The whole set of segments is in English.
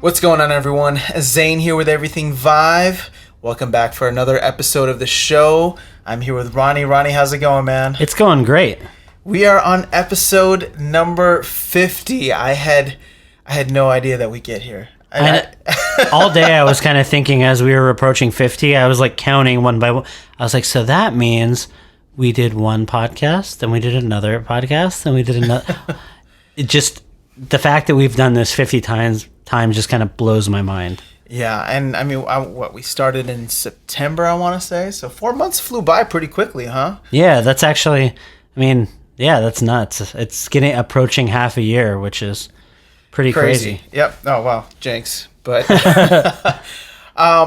What's going on, everyone? Zane here with Everything Vive. Welcome back for another episode of the show. I'm here with Ronnie. Ronnie, how's it going, man? It's going great. We are on episode number 50. I had no idea that we'd get here. All day I was kind of thinking as we were approaching 50, I was like counting one by one. I was like, so that means we did one podcast, then we did another podcast, then we did another. It just, the fact that we've done this 50 times just kind of blows my mind. Yeah, and I mean, we started in September, I want to say. So 4 months flew by pretty quickly, huh? Yeah, that's actually, that's nuts. It's approaching half a year, which is pretty crazy. Yep. Oh, wow. Jinx. But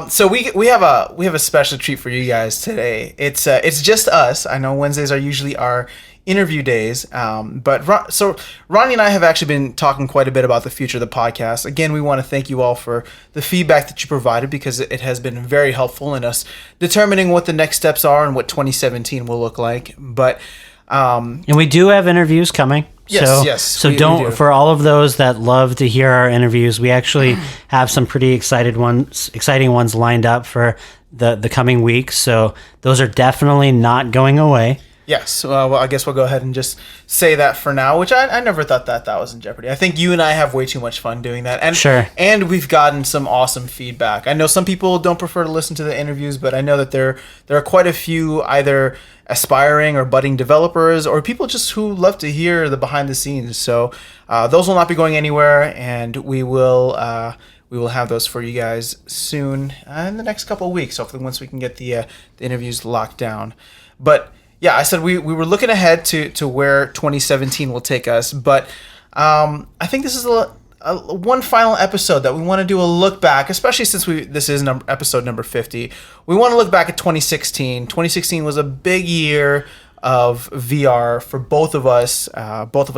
so we have a special treat for you guys today. It's just us. I know Wednesdays are usually our interview days, so Ronnie and I have actually been talking quite a bit about the future of the podcast. Again, we want to thank you all for the feedback that you provided, because it has been very helpful in us determining what the next steps are and what 2017 will look like. But and we do have interviews coming. Yes. So we do. For all of those that love to hear our interviews, we actually have some pretty exciting ones lined up for the coming weeks. So those are definitely not going away. Yes. Well, I guess we'll go ahead and just say that for now, which I never thought that was in jeopardy. I think you and I have way too much fun doing that. And, sure. And we've gotten some awesome feedback. I know some people don't prefer to listen to the interviews, but I know that there are quite a few either aspiring or budding developers or people just who love to hear the behind the scenes. So those will not be going anywhere, and we will have those for you guys soon in the next couple of weeks, hopefully once we can get the interviews locked down. But yeah, I said we were looking ahead to where 2017 will take us, but I think this is one final episode that we want to do a look back, especially since this is episode number 50. We want to look back at 2016. 2016 was a big year of VR for both of us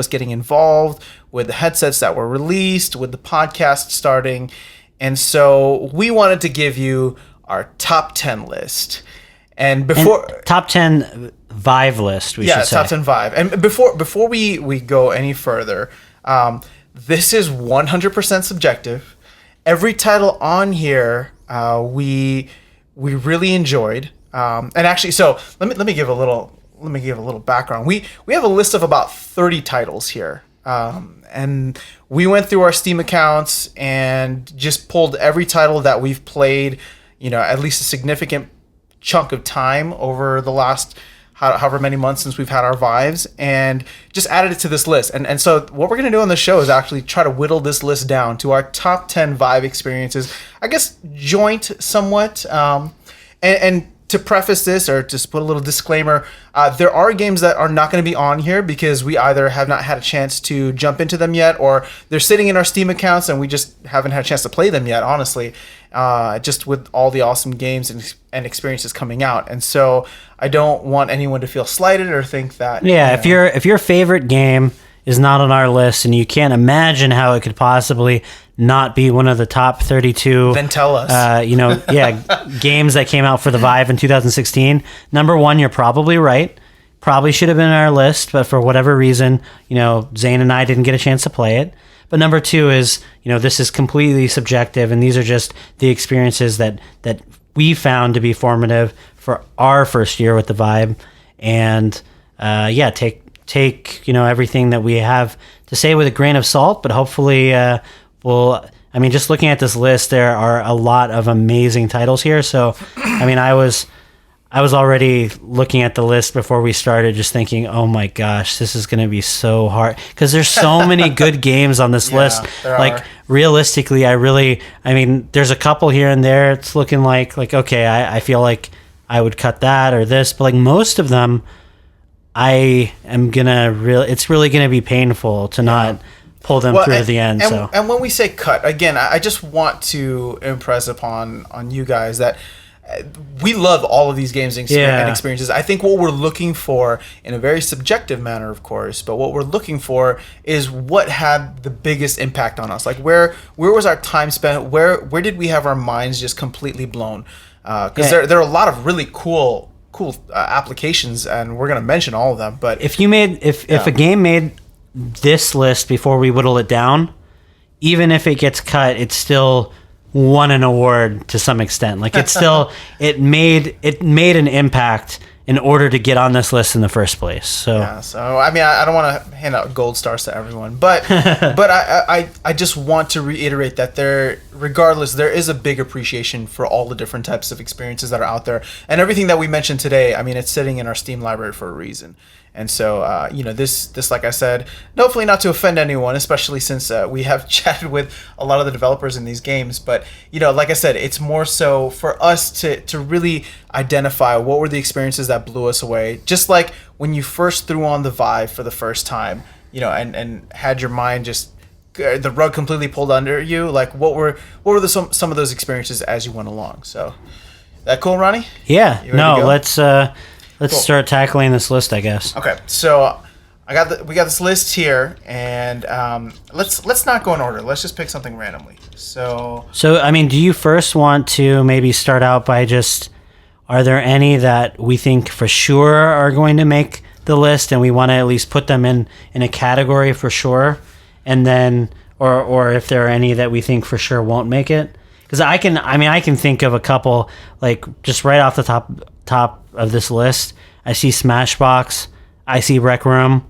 getting involved with the headsets that were released, with the podcast starting, and so we wanted to give you our top 10 list. And top 10 Vive list, we should say. Yeah, top 10 Vive. And before we go any further, this is 100% subjective. Every title on here we really enjoyed. And actually, so let me give a little background. We have a list of about 30 titles here. And we went through our Steam accounts and just pulled every title that we've played, at least a significant chunk of time over the last however many months since we've had our Vives, and just added it to this list. And so what we're going to do on the show is actually try to whittle this list down to our top 10 Vive experiences, I guess joint somewhat. And to preface this, or just put a little disclaimer, there are games that are not going to be on here because we either have not had a chance to jump into them yet, or they're sitting in our Steam accounts and we just haven't had a chance to play them yet, honestly, just with all the awesome games and experiences coming out. And so I don't want anyone to feel slighted or think that... Yeah, if your favorite game is not on our list and you can't imagine how it could possibly not be one of the top 32, then tell us. Games that came out for the Vive in 2016. Number one, you're probably right. Probably should have been on our list, but for whatever reason, Zane and I didn't get a chance to play it. But number two is, this is completely subjective, and these are just the experiences that we found to be formative for our first year with the Vive. And take everything that we have to say with a grain of salt, but hopefully just looking at this list, there are a lot of amazing titles here. So, I was already looking at the list before we started, just thinking, oh my gosh, this is going to be so hard, because there's so many good games on this list. Realistically, there's a couple here and there. It's looking like okay, I feel like I would cut that or this, but most of them, it's really gonna be painful to not pull them through to the end. And when we say cut, again, I just want to impress upon you guys that we love all of these games and experiences. I think what we're looking for, in a very subjective manner, of course, but what we're looking for is what had the biggest impact on us. Like where was our time spent? Where did we have our minds just completely blown? Because there are a lot of really cool applications, and we're gonna mention all of them. But if a game made this list before we whittle it down, even if it gets cut, it's still won an award to some extent. Like it's still it made an impact in order to get on this list in the first place. So yeah, so I mean, I don't want to hand out gold stars to everyone, but but I just want to reiterate that regardless, there is a big appreciation for all the different types of experiences that are out there, and everything that we mentioned today. I mean, it's sitting in our Steam library for a reason. And so, this, like I said, hopefully not to offend anyone, especially since we have chatted with a lot of the developers in these games. But, like I said, it's more so for us to really identify what were the experiences that blew us away. Just like when you first threw on the Vive for the first time, and had your mind just the rug completely pulled under you. Like, what were some of those experiences as you went along? So, that cool, Ronnie? Yeah. No, let's cool. Start tackling this list, I guess. Okay, so we got this list here, and let's not go in order. Let's just pick something randomly. So I mean, do you first want to maybe start out by just, are there any that we think for sure are going to make the list, and we want to at least put them in a category for sure, and then or if there are any that we think for sure won't make it? Because I can think of a couple, like just right off the top of this list. I see Smashbox, I see Rec Room.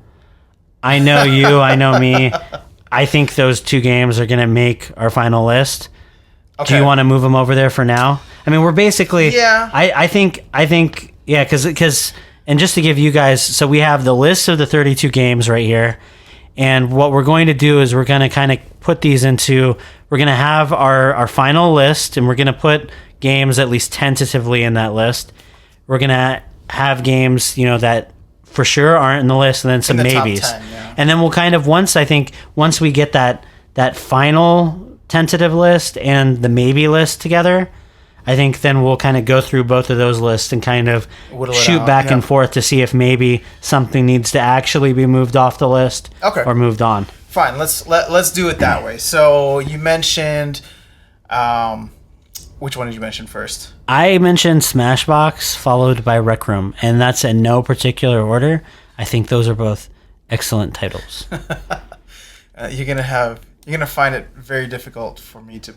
I know you, I know me. I think those two games are going to make our final list. Okay. Do you want to move them over there for now? I mean, we're basically... Yeah. I think yeah, because and just to give you guys... So we have the list of the 32 games right here. And what we're going to do is we're going to kind of put these into... We're going to have our final list, and we're going to put games at least tentatively in that list. We're going to have games, that for sure aren't in the list, and then some maybes. Top 10, yeah. And then we'll kind of, once we get that final tentative list and the maybe list together, I think then we'll kind of go through both of those lists and kind of shoot back and forth to see if maybe something needs to actually be moved off the list or moved on. Fine, let's do it that way. So you mentioned, which one did you mention first? I mentioned Smashbox followed by Rec Room, and that's in no particular order. I think those are both excellent titles. You're gonna find it very difficult for me to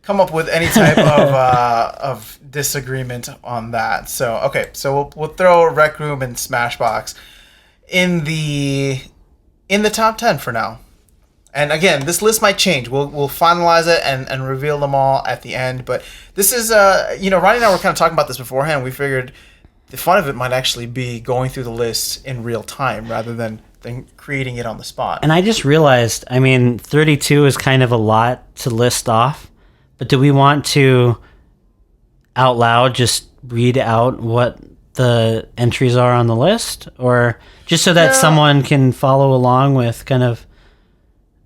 come up with any type of disagreement on that. So okay, so we'll throw Rec Room and Smashbox in the top 10 for now. And again, this list might change. We'll finalize it and reveal them all at the end. But this is, Ronnie and I were kind of talking about this beforehand. We figured the fun of it might actually be going through the list in real time rather than creating it on the spot. And I just realized, 32 is kind of a lot to list off. But do we want to out loud just read out what the entries are on the list? Or just so that someone can follow along with kind of...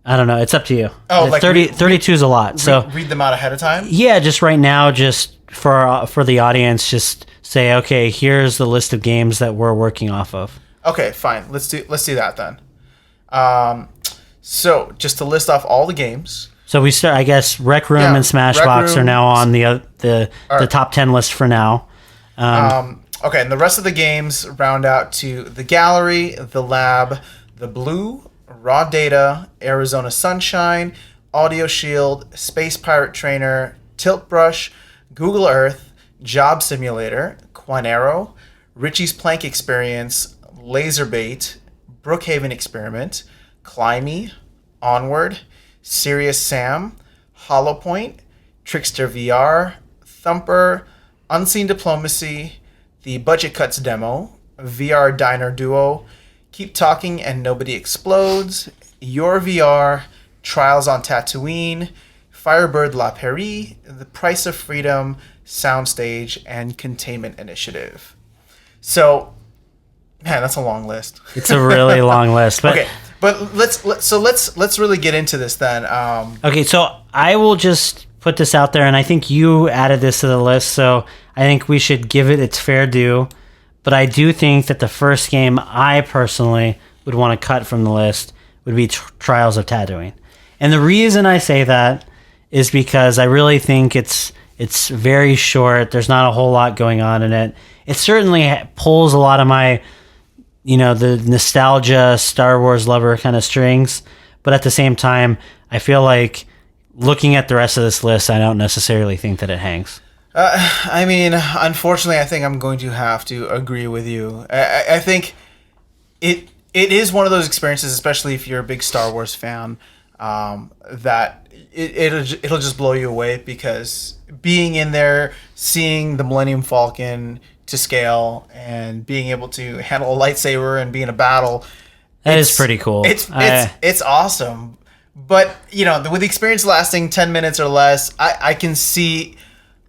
I don't know. It's up to you. Oh, like 32 is a lot. So read them out ahead of time? Yeah, just right now, just for the audience, just say, okay, here's the list of games that we're working off of. Okay, fine. Let's do that then. So just to list off all the games. So we start. I guess Rec Room and Smashbox are now on the top 10 list for now. Okay, and the rest of the games round out to the Gallery, the Lab, the Blue, Raw Data, Arizona Sunshine, Audio Shield, Space Pirate Trainer, Tilt Brush, Google Earth, Job Simulator, Quinero, Richie's Plank Experience, Lazerbait, Brookhaven Experiment, Climby, Onward, Serious Sam, Hollowpoint, Trickster VR, Thumper, Unseen Diplomacy, the Budget Cuts Demo, VR Diner Duo, Keep Talking and Nobody Explodes, Your VR, Trials on Tatooine, Firebird La Prairie, The Price of Freedom, Soundstage, and Containment Initiative. So, man, that's a long list. It's a really long list. But okay, but let's really get into this then. Okay, so I will just put this out there, and I think you added this to the list, so I think we should give it its fair due. But I do think that the first game I personally would want to cut from the list would be Trials of Tatooine. And the reason I say that is because I really think it's very short. There's not a whole lot going on in it. It certainly pulls a lot of my, the nostalgia Star Wars lover kind of strings. But at the same time, I feel like looking at the rest of this list, I don't necessarily think that it hangs. I mean, unfortunately, I think I'm going to have to agree with you. I think it is one of those experiences, especially if you're a big Star Wars fan, that it'll just blow you away, because being in there, seeing the Millennium Falcon to scale, and being able to handle a lightsaber and be in a battle, That is pretty cool. It's awesome. But with the experience lasting 10 minutes or less, I can see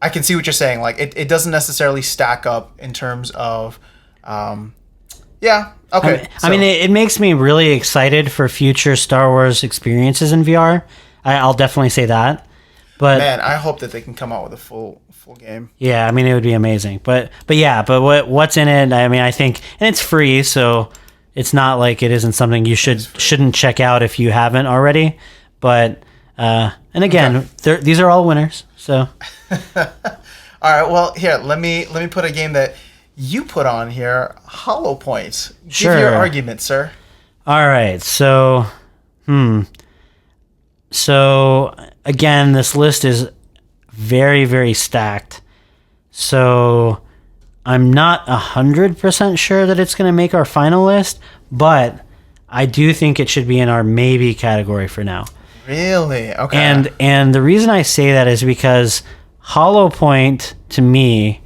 what you're saying. Like it doesn't necessarily stack up in terms of, yeah. Okay. I mean, it makes me really excited for future Star Wars experiences in VR. I'll definitely say that. But man, I hope that they can come out with a full game. Yeah, I mean, it would be amazing. But what's in it? I mean, I think, and it's free, so it's not like it isn't something you shouldn't check out if you haven't already. But and again, these are all winners. So all right, well, here, let me put a game that you put on here, Hollow Point. Sure. Give your argument, sir. All right, so again, this list is very, very stacked. So I'm not 100% sure that it's going to make our final list, but I do think it should be in our maybe category for now. Really? Okay. And the reason I say that is because Hollow Point, to me,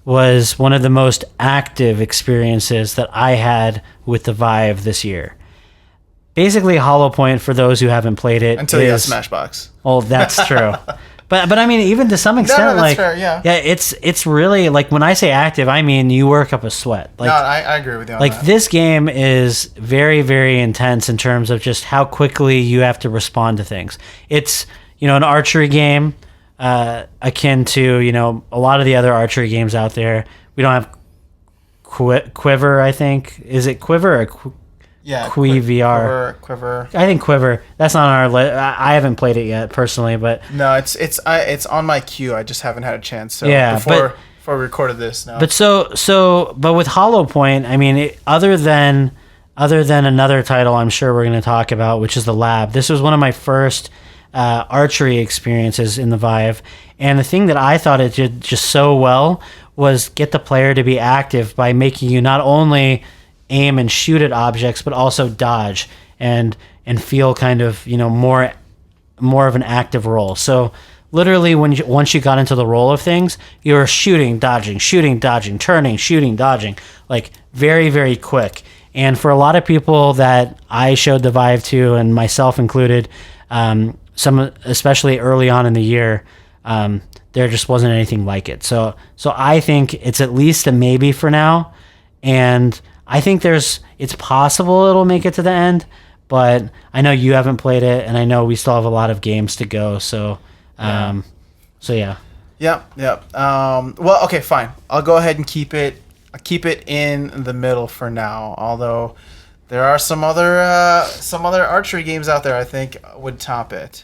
was one of the most active experiences that I had with the Vive this year. Basically, Hollow Point, for those who haven't played it, until you have Smashbox. Oh, that's true. But I mean, even to some extent, that's like, fair, yeah, it's really, like, when I say active, I mean you work up a sweat. Like, no, I agree with you on like that. This game is very, very intense in terms of just how quickly you have to respond to things. It's an archery game, akin to a lot of the other archery games out there. We don't have Quiver. I think, is it Quiver or Yeah, VR. Quiver. I think Quiver. That's not on our list. I haven't played it yet personally, but no, it's on my queue. I just haven't had a chance. So yeah, before we recorded this, no. But with Hollow Point, I mean, other than another title, I'm sure we're going to talk about, which is the Lab. This was one of my first archery experiences in the Vive, and the thing that I thought it did just so well was get the player to be active by making you not only aim and shoot at objects, but also dodge and feel kind of more of an active role. So literally, once you got into the role of things, you were shooting, dodging, turning, shooting, dodging, like very, very quick. And for a lot of people that I showed the Vive to, and myself included, some especially early on in the year, there just wasn't anything like it. So I think it's at least a maybe for now, and I think it's possible it'll make it to the end, but I know you haven't played it, and I know we still have a lot of games to go. So, yeah. Yep. Well, okay, fine. I'll go ahead and keep it in the middle for now. Although there are some other archery games out there I think would top it.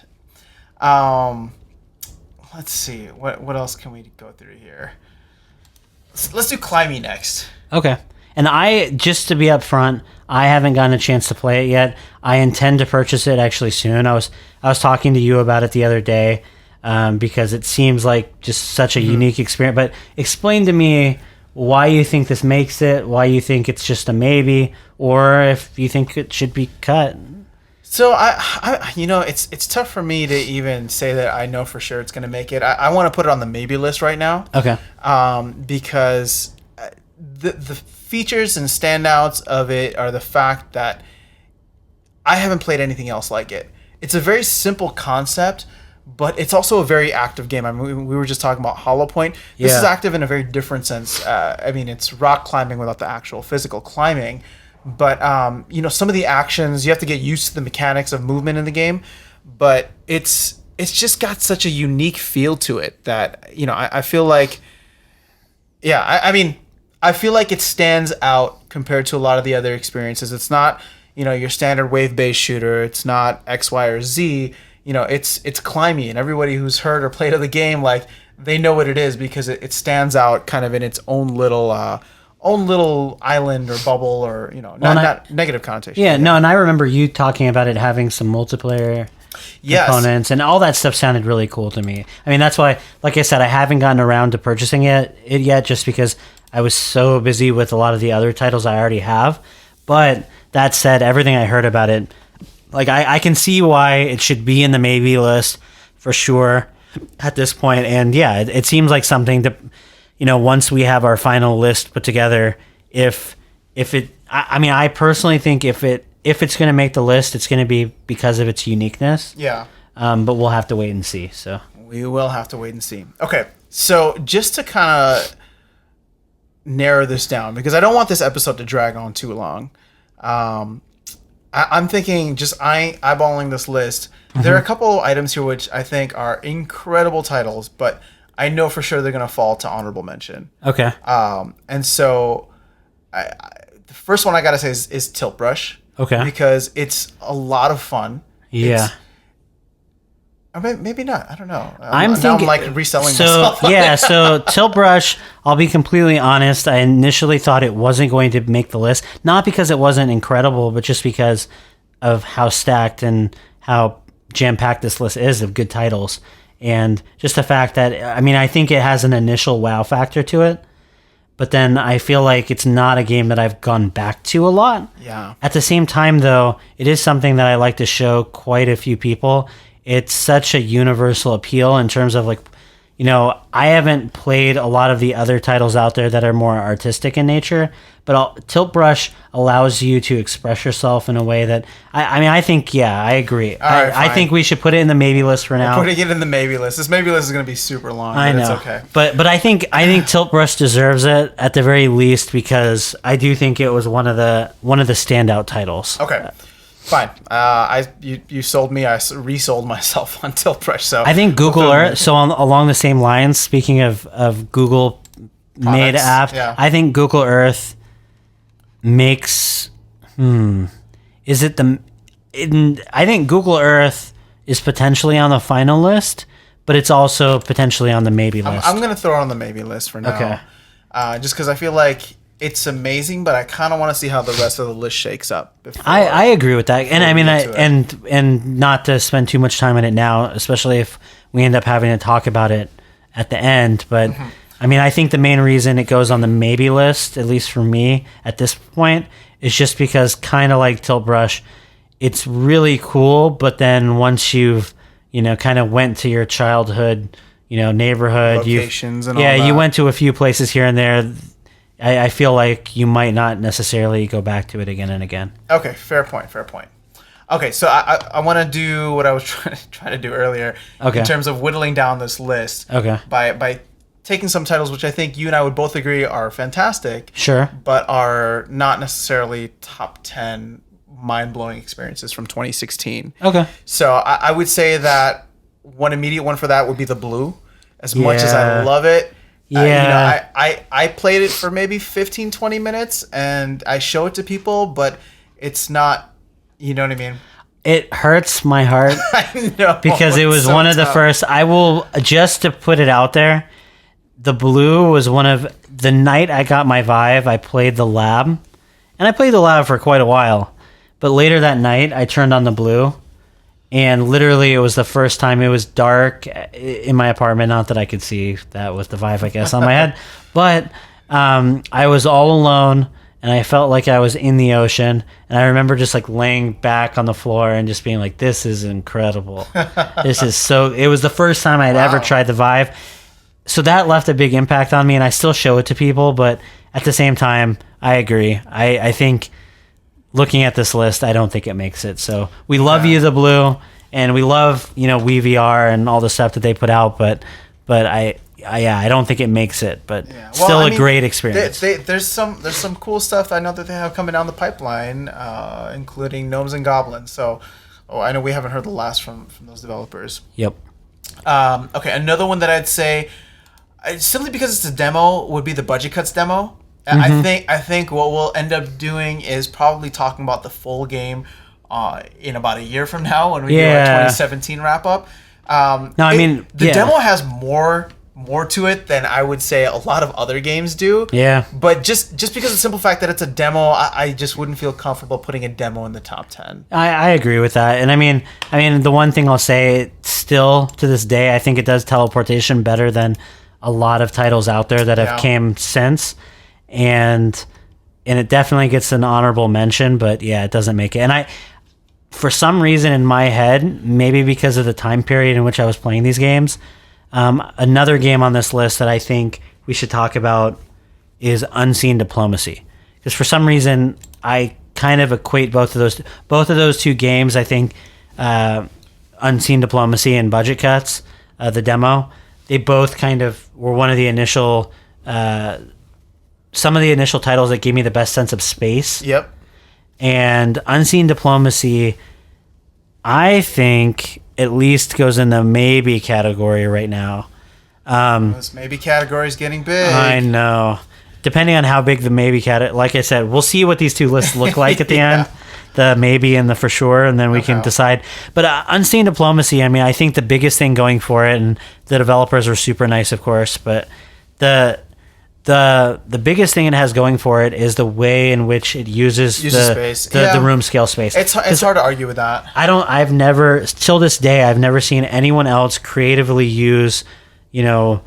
Let's see. What else can we go through here? Let's do Climbing next. Okay. And just to be upfront, I haven't gotten a chance to play it yet. I intend to purchase it actually soon. I was talking to you about it the other day, because it seems like just such a unique experience. But explain to me why you think this makes it, why you think it's just a maybe, or if you think it should be cut. So I it's tough for me to even say that I know for sure it's going to make it. I want to put it on the maybe list right now. Okay. Because the features and standouts of it are the fact that I haven't played anything else like it. It's a very simple concept, but it's also a very active game. I mean, we were just talking about Hollow Point. This is active in a very different sense. I mean, it's rock climbing without the actual physical climbing, but some of the actions, you have to get used to the mechanics of movement in the game, but it's just got such a unique feel to it that I feel like, I feel like it stands out compared to a lot of the other experiences. It's not, your standard wave-based shooter. It's not X, Y, or Z. It's climbing, and everybody who's heard or played of the game, like, they know what it is because it stands out kind of in its own little own little island or bubble, or not negative connotation. Yeah, no, and I remember you talking about it having some multiplayer components, and all that stuff sounded really cool to me. I mean, that's why, like I said, I haven't gotten around to purchasing it yet, just because I was so busy with a lot of the other titles I already have. But that said, everything I heard about it, like I can see why it should be in the maybe list for sure at this point. And yeah, it seems like something that, once we have our final list put together, I personally think if it's going to make the list, it's going to be because of its uniqueness. Yeah. But we'll have to wait and see. So we will have to wait and see. Okay. So just to kind of narrow this down, because I don't want this episode to drag on too long. I'm thinking, just eyeballing this list, there are a couple of items here which I think are incredible titles, but I know for sure they're going to fall to honorable mention. Okay. And so the first one I got to say is Tilt Brush. Okay. Because it's a lot of fun. Yeah. Or maybe not. I don't know. I'm thinking, like reselling myself. So Tilt Brush, I'll be completely honest, I initially thought it wasn't going to make the list. Not because it wasn't incredible, but just because of how stacked and how jam-packed this list is of good titles. And just the fact that, I think it has an initial wow factor to it. But then I feel like it's not a game that I've gone back to a lot. Yeah. At the same time, though, it is something that I like to show quite a few people. It's such a universal appeal in terms of I haven't played a lot of the other titles out there that are more artistic in nature, but Tilt Brush allows you to express yourself in a way that I think, I agree. I think we should put it in the maybe list for now. We're putting it in the maybe list. This maybe list is going to be super long. I know. It's okay. But I think Tilt Brush deserves it at the very least, because I do think it was one of the standout titles. Okay. Fine. You sold me. I resold myself on Tilt Brush. So I think Google Earth. So along the same lines, speaking of Google made apps, yeah. I think Google Earth makes. Is it the? I think Google Earth is potentially on the final list, but it's also potentially on the maybe list. I'm going to throw it on the maybe list for now. Okay. Just because I feel like it's amazing, but I kind of want to see how the rest of the list shakes up. I agree with that, and and not to spend too much time on it now, especially if we end up having to talk about it at the end. But I think the main reason it goes on the maybe list, at least for me at this point, is just because, kind of like Tilt Brush, it's really cool. But then once you've kind of went to your childhood neighborhood, locations and all that. you went to a few places here and there. I feel like you might not necessarily go back to it again and again. Okay, fair point. Okay, so I want to do what I was trying to do earlier in terms of whittling down this list. Okay. By taking some titles which I think you and I would both agree are fantastic. Sure. But are not necessarily top 10 mind-blowing experiences from 2016. Okay. So I would say that one immediate one for that would be the Blue. As much as I love it. Yeah. I played it for maybe 15, 20 minutes, and I show it to people, but it's not, you know what I mean? It hurts my heart. I know. Because it was one of the first. I will, just to put it out there, the Blue was one of the night I got my Vive, I played the Lab. And I played the Lab for quite a while. But later that night, I turned on the Blue. And literally, it was the first time it was dark in my apartment. Not that I could see that with the Vive, I guess, on my head. But I was all alone, and I felt like I was in the ocean. And I remember just laying back on the floor and just being like, this is incredible. This is so... It was the first time I had ever tried the Vive. So that left a big impact on me, and I still show it to people. But at the same time, I agree. I think... Looking at this list, I don't think it makes it. So we love you, the Blue, and we love WeVR and all the stuff that they put out. But I don't think it makes it. But still a great experience. There's some cool stuff I know that they have coming down the pipeline, including Gnomes and Goblins. So I know we haven't heard the last from those developers. Yep. Okay, another one that I'd say, simply because it's a demo, would be the Budget Cuts demo. I think what we'll end up doing is probably talking about the full game in about a year from now when we do our 2017 wrap up. The demo has more more to it than I would say a lot of other games do. Yeah. But just because of the simple fact that it's a demo, I just wouldn't feel comfortable putting a demo in the top 10. I agree with that. And I mean, the one thing I'll say, still to this day, I think it does teleportation better than a lot of titles out there that have came since. And it definitely gets an honorable mention, but yeah, it doesn't make it. And for some reason in my head, maybe because of the time period in which I was playing these games, another game on this list that I think we should talk about is Unseen Diplomacy. Because for some reason, I kind of equate both of those two games. I think Unseen Diplomacy and Budget Cuts, the demo, they both kind of were one of the initial, some of the initial titles that gave me the best sense of space. Yep. And Unseen Diplomacy, I think, at least goes in the maybe category right now. This maybe category is getting big. I know. Depending on how big the maybe category, like I said, we'll see what these two lists look like at the end. The maybe and the for sure, and then we can decide. But Unseen Diplomacy, I mean, I think the biggest thing going for it, and the developers are super nice, of course, but the biggest thing it has going for it is the way in which it uses the room scale space. It's hard to argue with that. I've never, till this day, I've never seen anyone else creatively use the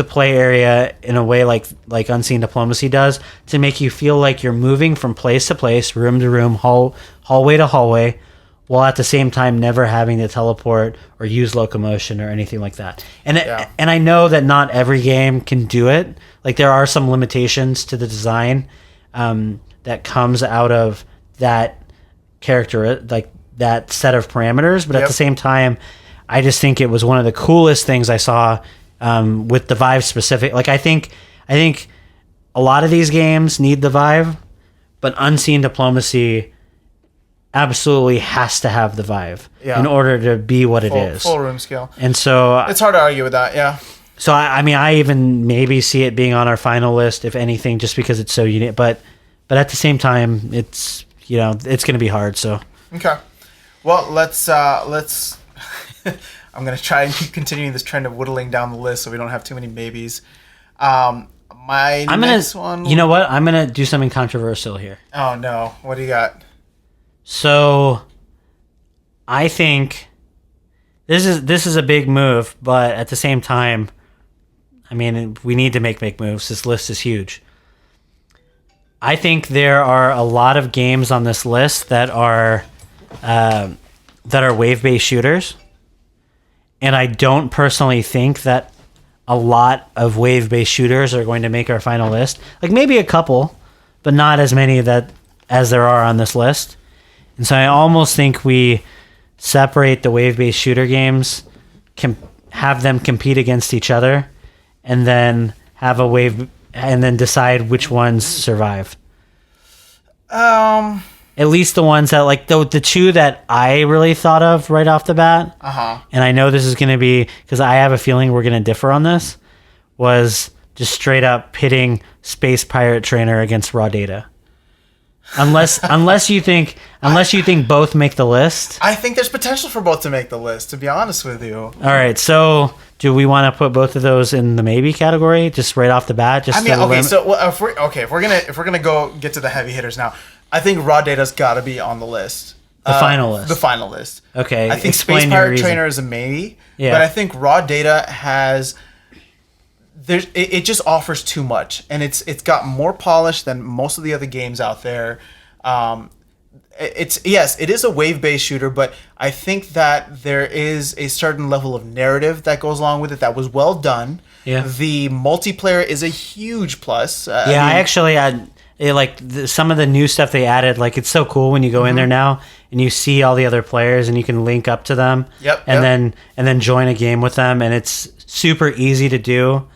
play area in a way like Unseen Diplomacy does, to make you feel like you're moving from place to place, room to room, hallway to hallway, while at the same time never having to teleport or use locomotion or anything like that. And and I know that not every game can do it. Like, there are some limitations to the design that comes out of that character, like that set of parameters. But at the same time, I just think it was one of the coolest things I saw with the Vive specific. Like, I think a lot of these games need the Vive, but Unseen Diplomacy absolutely has to have the Vive in order to be what it is. Full room scale. And so it's hard to argue with that, yeah. So I mean, I even maybe see it being on our final list, if anything, just because it's so unique. But at the same time, it's it's going to be hard. So okay, well let's. I'm going to try and keep continuing this trend of whittling down the list so we don't have too many maybes. Next one. You know what? I'm going to do something controversial here. Oh no! What do you got? So, I think this is a big move, but at the same time, I mean, we need to make big moves. This list is huge. I think there are a lot of games on this list that are wave-based shooters, and I don't personally think that a lot of wave-based shooters are going to make our final list. Like, maybe a couple, but not as many as there are on this list. And so I almost think we separate the wave-based shooter games, have them compete against each other, and then have a wave, and then decide which ones survive. At least the ones that, like, the two that I really thought of right off the bat, and I know this is going to be, because I have a feeling we're going to differ on this, was just straight up pitting Space Pirate Trainer against Raw Data. Unless you think both make the list. I think there's potential for both to make the list, to be honest with you. All right, so do we want to put both of those in the maybe category just right off the bat? If we're gonna go get to the heavy hitters now, I think Raw Data's got to be on the list. The final list. The final list. Okay. I think Space Pirate Trainer is a maybe, but I think Raw Data has. It just offers too much, and it's got more polish than most of the other games out there. It is a wave-based shooter, but I think that there is a certain level of narrative that goes along with it that was well done. Yeah. The multiplayer is a huge plus. Some of the new stuff they added. Like, it's so cool when you go in there now and you see all the other players and you can link up to them. And then join a game with them, and it's super easy to do.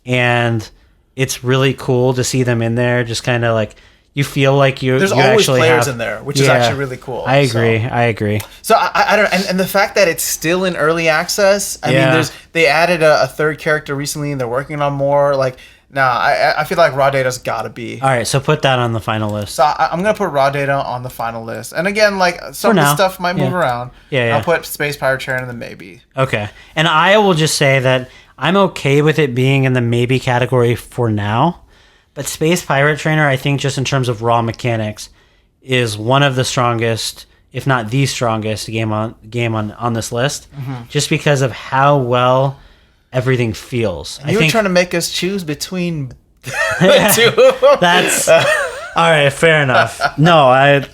And it's really cool to see them in there. Just kind of like, you feel like there's always players in there, which is actually really cool. I agree. So I don't know, and the fact that it's still in early access. I mean, they added a third character recently, and they're working on more. Like, I feel like Raw Data's got to be. All right, so put that on the final list. So I'm gonna put Raw Data on the final list, and again, like, some of the stuff might move around. I'll put Space Pirate Trainer in the maybe. Okay, and I will just say that I'm okay with it being in the maybe category for now. But Space Pirate Trainer, I think just in terms of raw mechanics, is one of the strongest, if not the strongest game on this list, just because of how well everything feels. You were trying to make us choose between the two. That's all right. Fair enough. No,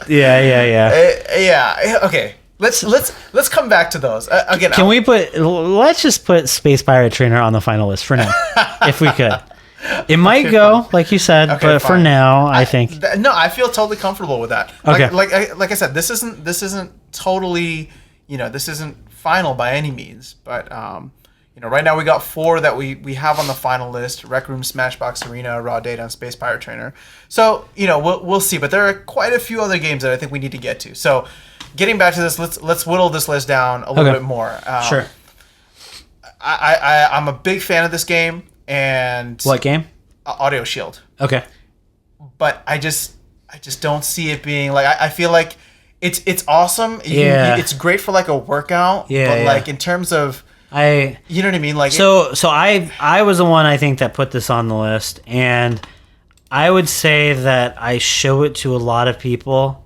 Yeah. Okay. Let's come back to those again. Let's just put Space Pirate Trainer on the final list for now, if we could. It might go, like you said, but for now, I think. I feel totally comfortable with that. Okay. Like I said, this isn't totally, this isn't final by any means, but right now we got 4 that we have on the final list: Rec Room, Smashbox Arena, Raw Data, and Space Pirate Trainer. So we'll see, but there are quite a few other games that I think we need to get to. So, getting back to this, let's whittle this list down a little bit more. Sure. I'm a big fan of this game. And what game? Audio Shield. Okay. But I just don't see it being like, I feel like it's awesome. It's great for like a workout. Yeah. But like in terms of you know what I mean? Like so I was the one I think that put this on the list, and I would say that I show it to a lot of people,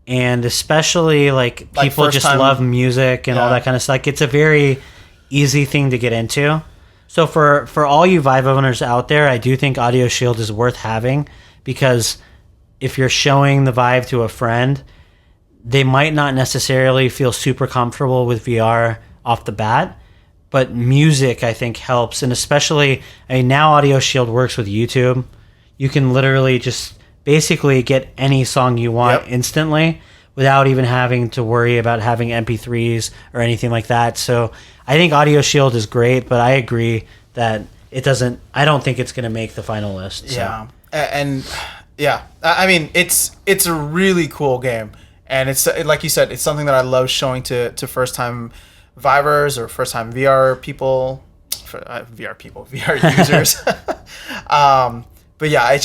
and especially like people just love music and all that kind of stuff. Like it's a very easy thing to get into. So for all you Vive owners out there, I do think Audio Shield is worth having, because if you're showing the Vive to a friend, they might not necessarily feel super comfortable with VR off the bat, but music I think helps. And especially, now Audio Shield works with YouTube. You can literally just basically get any song you want instantly without even having to worry about having MP3s or anything like that. So I think Audio Shield is great, but I agree that I don't think it's going to make the final list. So. Yeah. And I mean, it's a really cool game. And it's, like you said, it's something that I love showing to first-time Vivers or first-time VR people, VR users. But yeah,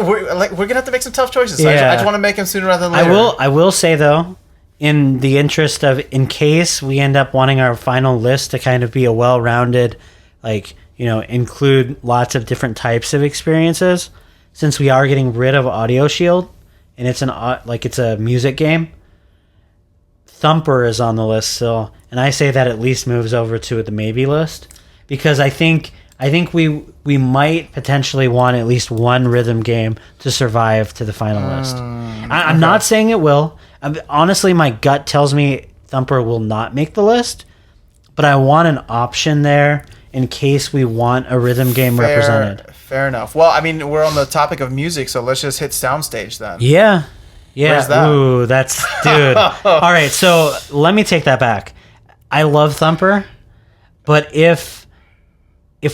we're gonna have to make some tough choices. So I just want to make them sooner rather than later. I will say though, in the interest of, in case we end up wanting our final list to kind of be a well-rounded, include lots of different types of experiences, since we are getting rid of Audio Shield and it's it's a music game, Thumper is on the list still, and I say that at least moves over to the maybe list, because I think we might potentially want at least one rhythm game to survive to the final list. I'm not saying it will. Honestly, my gut tells me Thumper will not make the list, but I want an option there in case we want a rhythm game represented. Fair enough. Well, I mean, we're on the topic of music, so let's just hit Soundstage then. Yeah. Where's that? Ooh, that's, dude. All right, so let me take that back. I love Thumper, but if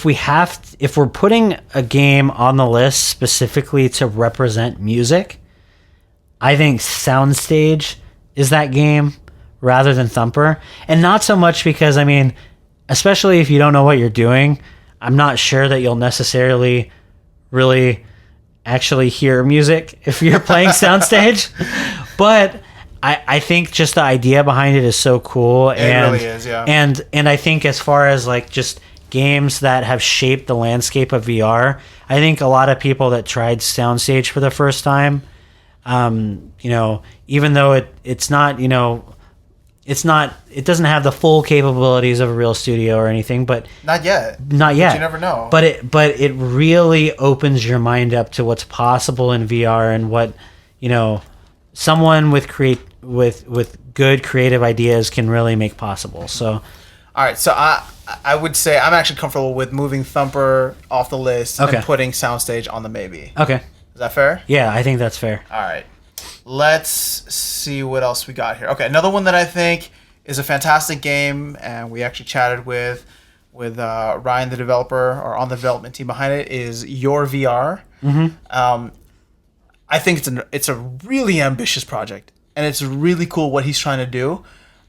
we're putting a game on the list specifically to represent music, I think Soundstage is that game rather than Thumper. And not so much because, especially if you don't know what you're doing, I'm not sure that you'll necessarily really actually hear music if you're playing Soundstage. But I think just the idea behind it is so cool. It really is, yeah. And I think as far as just games that have shaped the landscape of VR, I think a lot of people that tried Soundstage for the first time, even though it doesn't have the full capabilities of a real studio or anything, but not yet. You never know. But it really opens your mind up to what's possible in VR and what, someone with good creative ideas can really make possible. So, all right. So I would say I'm actually comfortable with moving Thumper off the list and putting Soundstage on the maybe. Okay. Is that fair? Yeah, I think that's fair. All right. Let's see what else we got here. Okay, another one that I think is a fantastic game, and we actually chatted with Ryan, the developer, or on the development team behind it, is Your VR. Mm-hmm. I think it's a really ambitious project, and it's really cool what he's trying to do.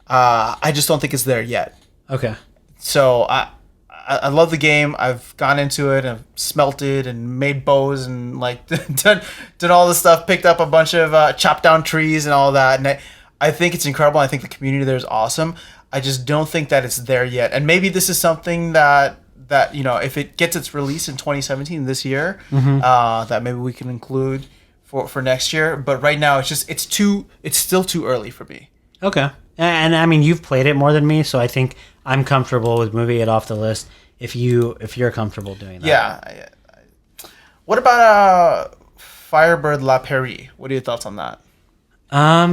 I just don't think it's there yet. Okay. So I love the game. I've gone into it and smelted and made bows and done all this stuff. Picked up a bunch of chopped down trees and all that. And I think it's incredible. I think the community there is awesome. I just don't think that it's there yet. And maybe this is something that if it gets its release in 2017 this year, that maybe we can include for next year. But right now, it's still too early for me. Okay. And I mean, you've played it more than me, so I think I'm comfortable with moving it off the list if you're comfortable doing that. Yeah. What about Firebird La Prairie? What are your thoughts on that?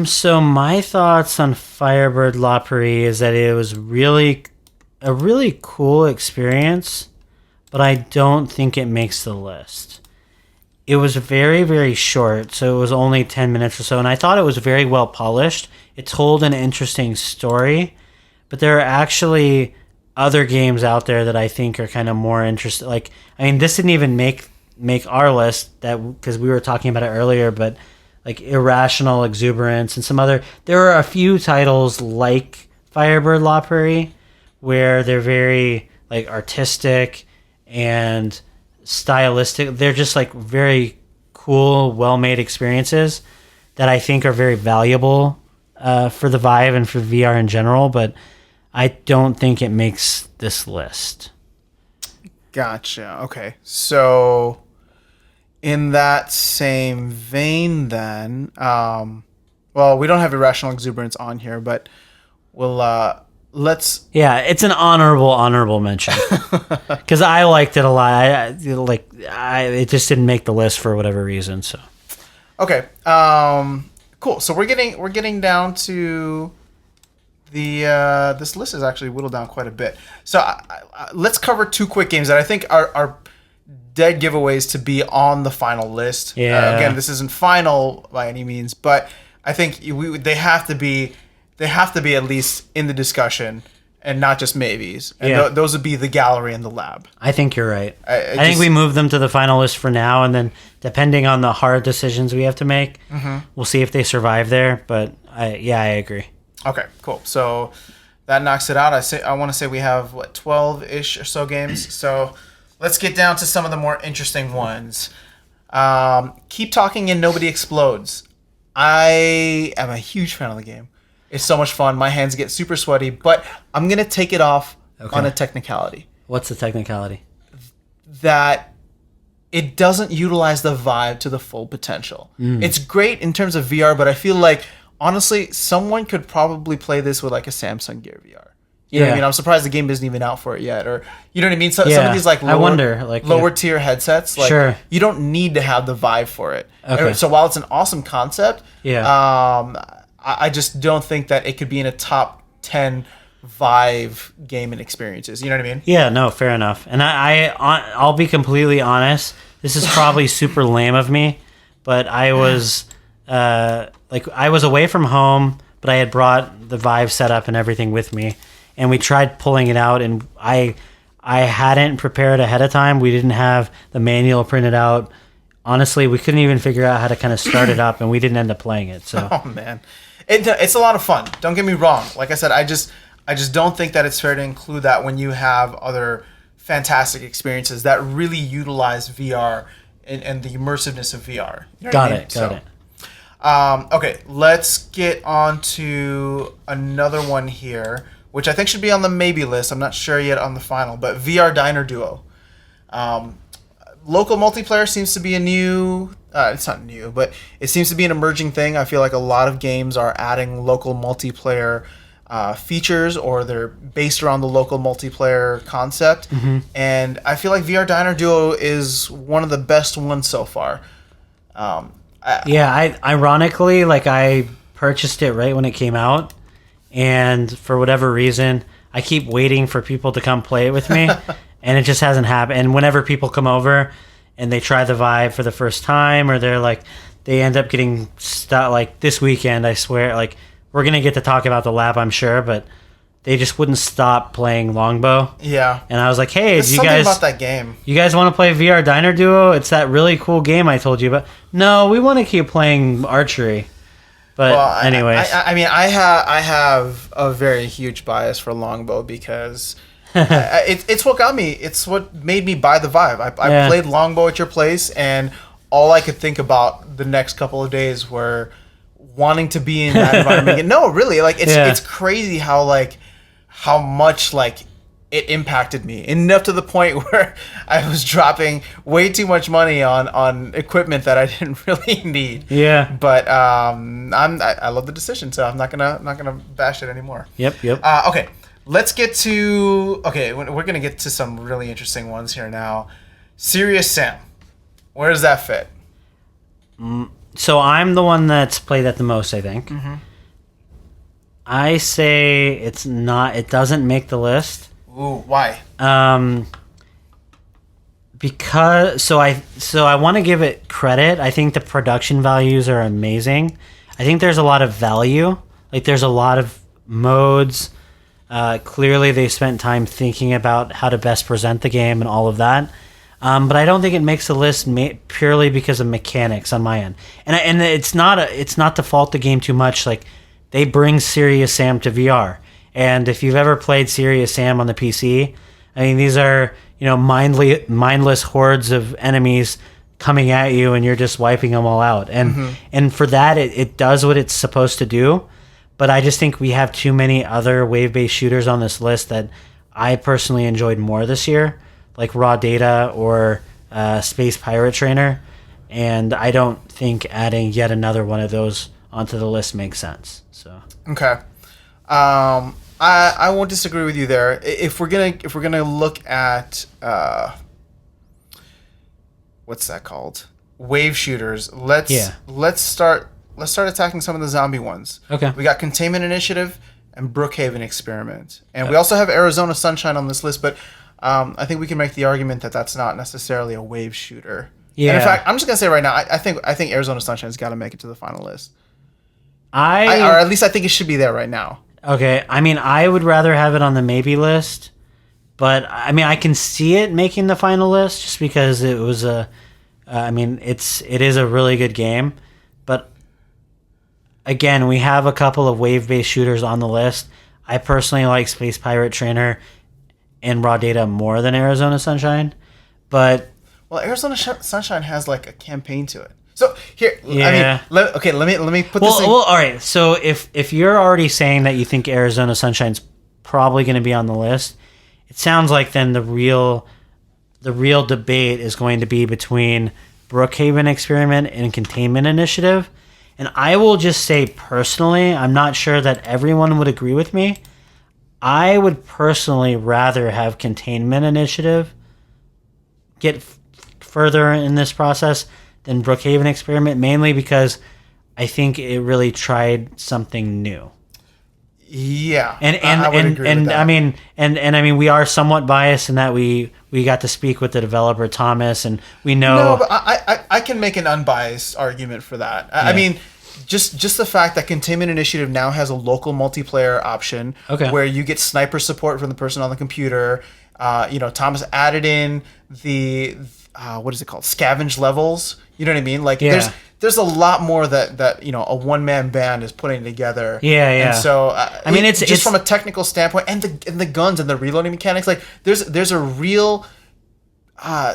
So my thoughts on Firebird La Prairie is that it was a really cool experience, but I don't think it makes the list. It was very, very short, so it was only 10 minutes or so, and I thought it was very well polished. It told an interesting story, but there are actually other games out there that I think are kind of more interesting. Like, I mean, this didn't even make our list because we were talking about it earlier, but like Irrational Exuberance and some other. There are a few titles like Firebird La Prairie where they're very like artistic and stylistic. They're just like very cool, well-made experiences that I think are very valuable for the Vive and for VR in general, but I don't think it makes this list. Gotcha. Okay. So in that same vein then, well, we don't have Irrational Exuberance on here, but let's... Yeah, it's an honorable mention. Because I liked it a lot. It just didn't make the list for whatever reason, so... Okay. Cool. So we're getting down to the this list is actually whittled down quite a bit. So let's cover two quick games that I think are dead giveaways to be on the final list. Yeah. Again, this isn't final by any means, but I think they have to be at least in the discussion and not just maybes. And those would be the gallery and the lab. I think you're right. I think we move them to the final list for now, and then depending on the hard decisions we have to make, we'll see if they survive there. But I agree. Okay, cool. So that knocks it out. I want to say we have 12-ish or so games. So let's get down to some of the more interesting ones. Keep Talking and Nobody Explodes. I am a huge fan of the game. It's so much fun. My hands get super sweaty, but I'm going to take it off on a technicality. What's the technicality? That it doesn't utilize the Vive to the full potential. It's great in terms of VR, but I feel like, honestly, someone could probably play this with like a Samsung Gear VR. You know what I mean? I'm surprised the game isn't even out for it yet. Or, you know what I mean? Some of these like lower tier headsets, like you don't need to have the Vive for it. Okay. So while it's an awesome concept, I just don't think that it could be in a top 10 Vive gaming experiences. You know what I mean? Yeah, no, fair enough. And I'll be completely honest. This is probably super lame of me, but I was I was away from home, but I had brought the Vive setup and everything with me, and we tried pulling it out, and I hadn't prepared ahead of time. We didn't have the manual printed out. Honestly, we couldn't even figure out how to kind of start it up, and we didn't end up playing it. So, oh man, it's a lot of fun. Don't get me wrong. Like I said, I just don't think that it's fair to include that when you have other fantastic experiences that really utilize VR and the immersiveness of VR. You know Got it. Okay, let's get on to another one here, which I think should be on the maybe list. I'm not sure yet on the final, but VR Diner Duo. Local multiplayer seems to be a new... it's not new, but it seems to be an emerging thing. I feel like a lot of games are adding local multiplayer features, or they're based around the local multiplayer concept. And I feel like VR Diner Duo is one of the best ones so far. Ironically, like I purchased it right when it came out, and for whatever reason, I keep waiting for people to come play it with me, and it just hasn't happened. And whenever people come over and they try the Vive for the first time, or they end up getting stuck. Like this weekend, I swear, like we're gonna get to talk about the lab, I'm sure, but they just wouldn't stop playing Longbow. Yeah. And I was like, hey, do you guys... about that game. You guys want to play VR Diner Duo? It's that really cool game I told you about. No, we want to keep playing archery. But anyways. I mean, I have a very huge bias for Longbow because it's what got me. It's what made me buy the Vive. I played Longbow at your place, and all I could think about the next couple of days were wanting to be in that environment. No, really, like it's crazy how like how much like it impacted me, enough to the point where I was dropping way too much money on equipment that I didn't really need. Yeah. But I love the decision, so I'm not gonna bash it anymore. Yep. Okay, let's get to we're gonna get to some really interesting ones here now. Serious Sam, where does that fit? So I'm the one that's played that the most, I think. Mm-hmm. I say it's not. It doesn't make the list. Ooh, why? Because I want to give it credit. I think the production values are amazing. I think there's a lot of value. Like there's a lot of modes. Clearly, they spent time thinking about how to best present the game and all of that. But I don't think it makes the list purely because of mechanics on my end. And it's not to fault the game too much. Like they bring Serious Sam to VR. And if you've ever played Serious Sam on the PC, I mean, these are, mindless hordes of enemies coming at you and you're just wiping them all out. And for that, it does what it's supposed to do. But I just think we have too many other wave-based shooters on this list that I personally enjoyed more this year, like Raw Data or Space Pirate Trainer. And I don't think adding yet another one of those onto the list makes sense. So Okay. I won't disagree with you there. If we're gonna look at what's that called? Wave shooters. Let's start attacking some of the zombie ones. Okay. We got Containment Initiative and Brookhaven Experiment, and we also have Arizona Sunshine on this list. But I think we can make the argument that that's not necessarily a wave shooter. Yeah. And in fact, I'm just gonna say right now, I think Arizona Sunshine's got to make it to the final list. Or at least I think it should be there right now. Okay, I mean, I would rather have it on the maybe list, but I mean, I can see it making the final list just because it was it is a really good game, but again, we have a couple of wave-based shooters on the list. I personally like Space Pirate Trainer and Raw Data more than Arizona Sunshine, but Arizona Sunshine has like a campaign to it. So here, yeah. let me put this. Well, all right. So if you're already saying that you think Arizona Sunshine's probably going to be on the list, it sounds like then the real debate is going to be between Brookhaven Experiment and Containment Initiative. And I will just say personally, I'm not sure that everyone would agree with me. I would personally rather have Containment Initiative get further in this process than Brookhaven Experiment, mainly because I think it really tried something new. Yeah, and I would agree with that. I mean, we are somewhat biased in that we got to speak with the developer Thomas, and we know. No, but I can make an unbiased argument for that. I mean, just the fact that Containment Initiative now has a local multiplayer option, where you get sniper support from the person on the computer. Thomas added in the what is it called? Scavenge levels. You know what I mean? Like there's a lot more that a one-man band is putting together. Yeah. And so it's just from a technical standpoint, and the guns and the reloading mechanics, like there's a real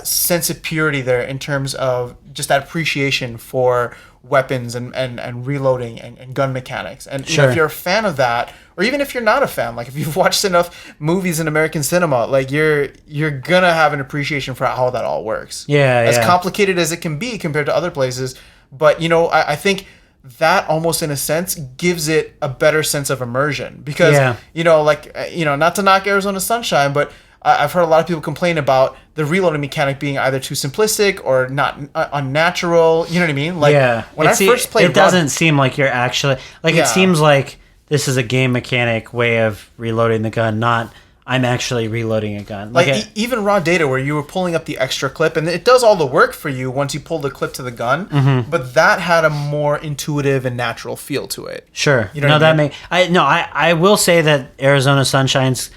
sense of purity there in terms of just that appreciation for weapons and reloading and gun mechanics. And sure. If you're a fan of that, or even if you're not a fan, like if you've watched enough movies in American cinema, like you're gonna have an appreciation for how that all works. As complicated as it can be compared to other places, but I think that almost in a sense gives it a better sense of immersion because not to knock Arizona Sunshine, but I've heard a lot of people complain about the reloading mechanic being either too simplistic or not unnatural. You know what I mean? Like when I first played, it doesn't seem like you're actually it seems like this is a game mechanic way of reloading the gun, not I'm actually reloading a gun. Even Raw Data, where you were pulling up the extra clip, and it does all the work for you once you pull the clip to the gun. Mm-hmm. But that had a more intuitive and natural feel to it. Sure. I will say that Arizona Sunshine's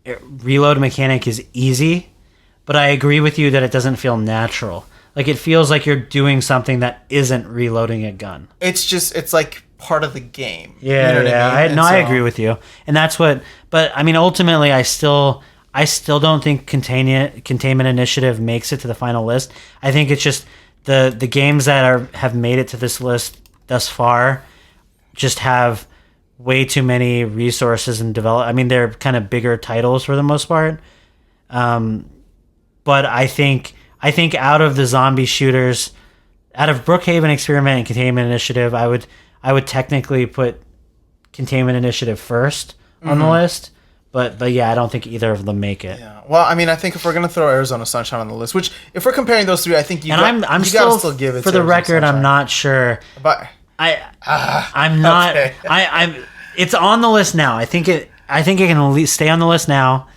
reload mechanic is easy, but I agree with you that it doesn't feel natural. Like it feels like you're doing something that isn't reloading a gun. It's like part of the game. Yeah, you know what I mean? I agree with you, and that's what. But I mean, ultimately, I still don't think Containment Initiative makes it to the final list. I think it's just the games that have made it to this list thus far just have way too many resources and develop. I mean, they're kind of bigger titles for the most part. But I think out of the zombie shooters, out of Brookhaven Experiment and Containment Initiative, I would technically put Containment Initiative first on the list. But yeah, I don't think either of them make it. Yeah. Well, I mean, I think if we're gonna throw Arizona Sunshine on the list, which if we're comparing those three, I think I'm still give it for the Arizona record. Sunshine. I'm not sure. But I'm not. Okay. I'm. It's on the list now. I think it can at least stay on the list now.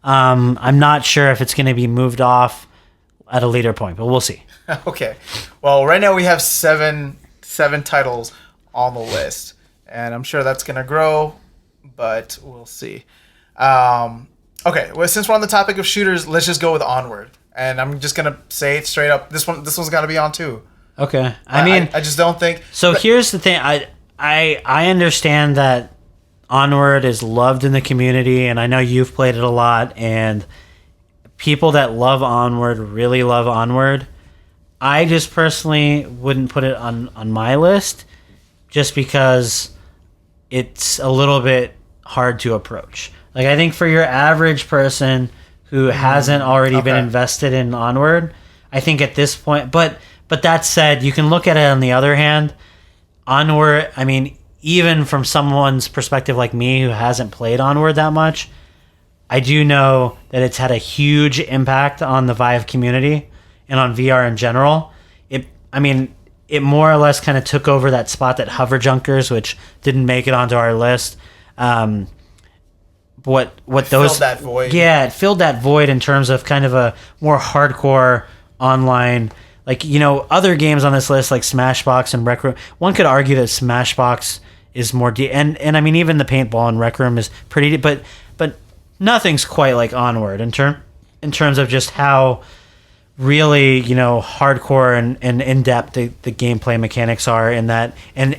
I'm not sure if it's going to be moved off at a later point, but we'll see. Okay. Well, right now we have seven titles on the list, and I'm sure that's going to grow, but we'll see. Okay. Well, since we're on the topic of shooters, let's just go with Onward, and I'm just going to say it straight up. This one's got to be on too. Okay. I mean, I just don't think. So here's the thing. I understand that Onward is loved in the community, and I know you've played it a lot, and people that love Onward really love Onward. I just personally wouldn't put it on my list just because it's a little bit hard to approach. Like, I think for your average person who hasn't already been invested in Onward, I think at this point, but that said, you can look at it on the other hand. Onward, I mean, even from someone's perspective like me who hasn't played Onward that much, I do know that it's had a huge impact on the Vive community and on VR in general. It more or less kind of took over that spot that Hover Junkers, which didn't make it onto our list. What those filled that void. Yeah, it filled that void in terms of kind of a more hardcore online. Like, you know, other games on this list like Smashbox and Rec Room. One could argue that Smashbox is more and I mean even the paintball and Rec Room is pretty but nothing's quite like Onward in terms of just how really, you know, hardcore and in depth the gameplay mechanics are in that and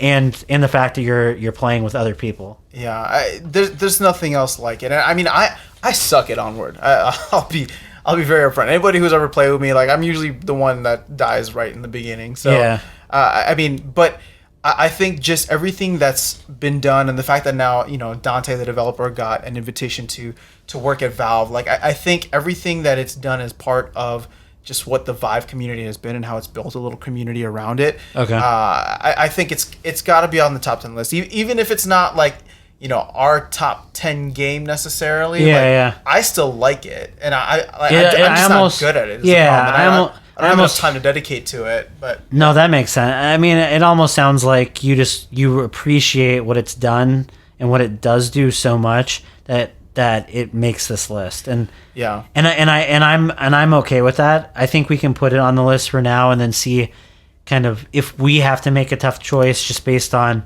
the fact that you're playing with other people. Yeah, there's nothing else like it. I mean, I suck at Onward. I'll be very upfront. Anybody who's ever played with me, like, I'm usually the one that dies right in the beginning. So yeah. I mean, but I think just everything that's been done and the fact that now, you know, Dante, the developer, got an invitation to work at Valve. Like, I think everything that it's done is part of just what the Vive community has been and how it's built a little community around it. Okay. I think it's got to be on the top 10 list, even if it's not like, you know, our top 10 game necessarily. Yeah, like, yeah. I still like it, and I'm just not good at it. Yeah, I don't have enough time to dedicate to it. But no, that makes sense. I mean, it almost sounds like you appreciate what it's done and what it does do so much that it makes this list. And yeah, and I'm okay with that. I think we can put it on the list for now and then see kind of if we have to make a tough choice just based on,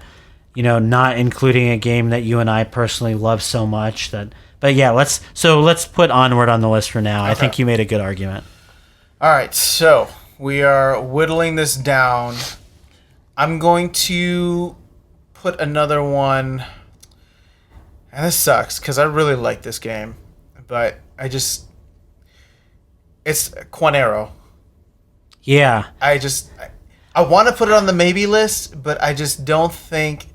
you know, not including a game that you and I personally love so much that. But yeah, let's put Onward on the list for now. Okay. I think you made a good argument. All right, so we are whittling this down. I'm going to put another one, and this sucks because I really like this game, but it's Quanero. Yeah. I want to put it on the maybe list, but I just don't think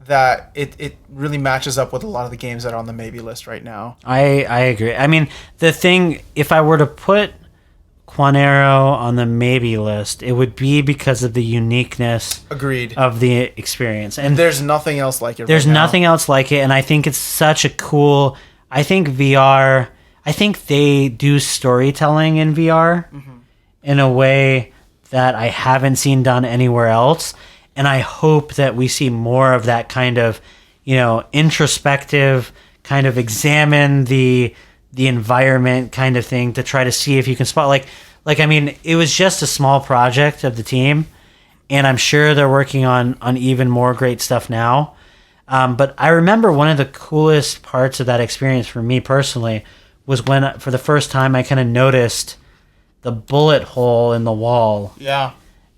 that it really matches up with a lot of the games that are on the maybe list right now. I agree. I mean, the thing, if I were to put Quanero on the maybe list, it would be because of the uniqueness of the experience. And there's nothing else like it. There's nothing else like it, and I think it's such a cool. I think VR. I think they do storytelling in VR in a way that I haven't seen done anywhere else, and I hope that we see more of that kind of, you know, introspective kind of examine the environment kind of thing to try to see if you can spot like I mean, it was just a small project of the team, and I'm sure they're working on even more great stuff now. But I remember one of the coolest parts of that experience for me personally was when for the first time I kind of noticed the bullet hole in the wall. Yeah.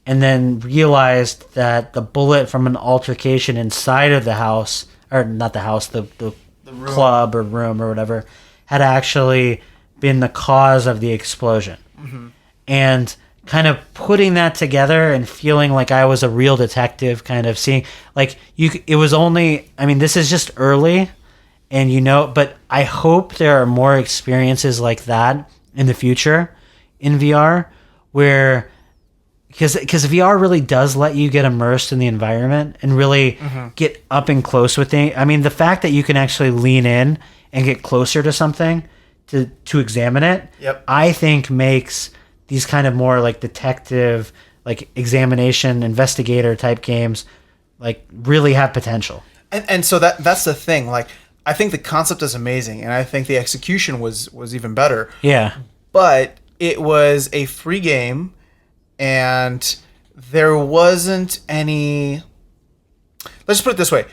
And then realized that the bullet from an altercation inside of the house, or not the house, the club or room or whatever, had actually been the cause of the explosion. And kind of putting that together and feeling like I was a real detective, kind of seeing like it was only, I mean, this is just early, and but I hope there are more experiences like that in the future in VR, where because VR really does let you get immersed in the environment and really get up and close with things. I mean, the fact that you can actually lean in and get closer to something to examine it, I think makes these kind of more like detective, like examination, investigator type games, like really have potential. And so that's the thing. Like, I think the concept is amazing, and I think the execution was even better. Yeah. But it was a free game, and there wasn't any. Let's just put it this way: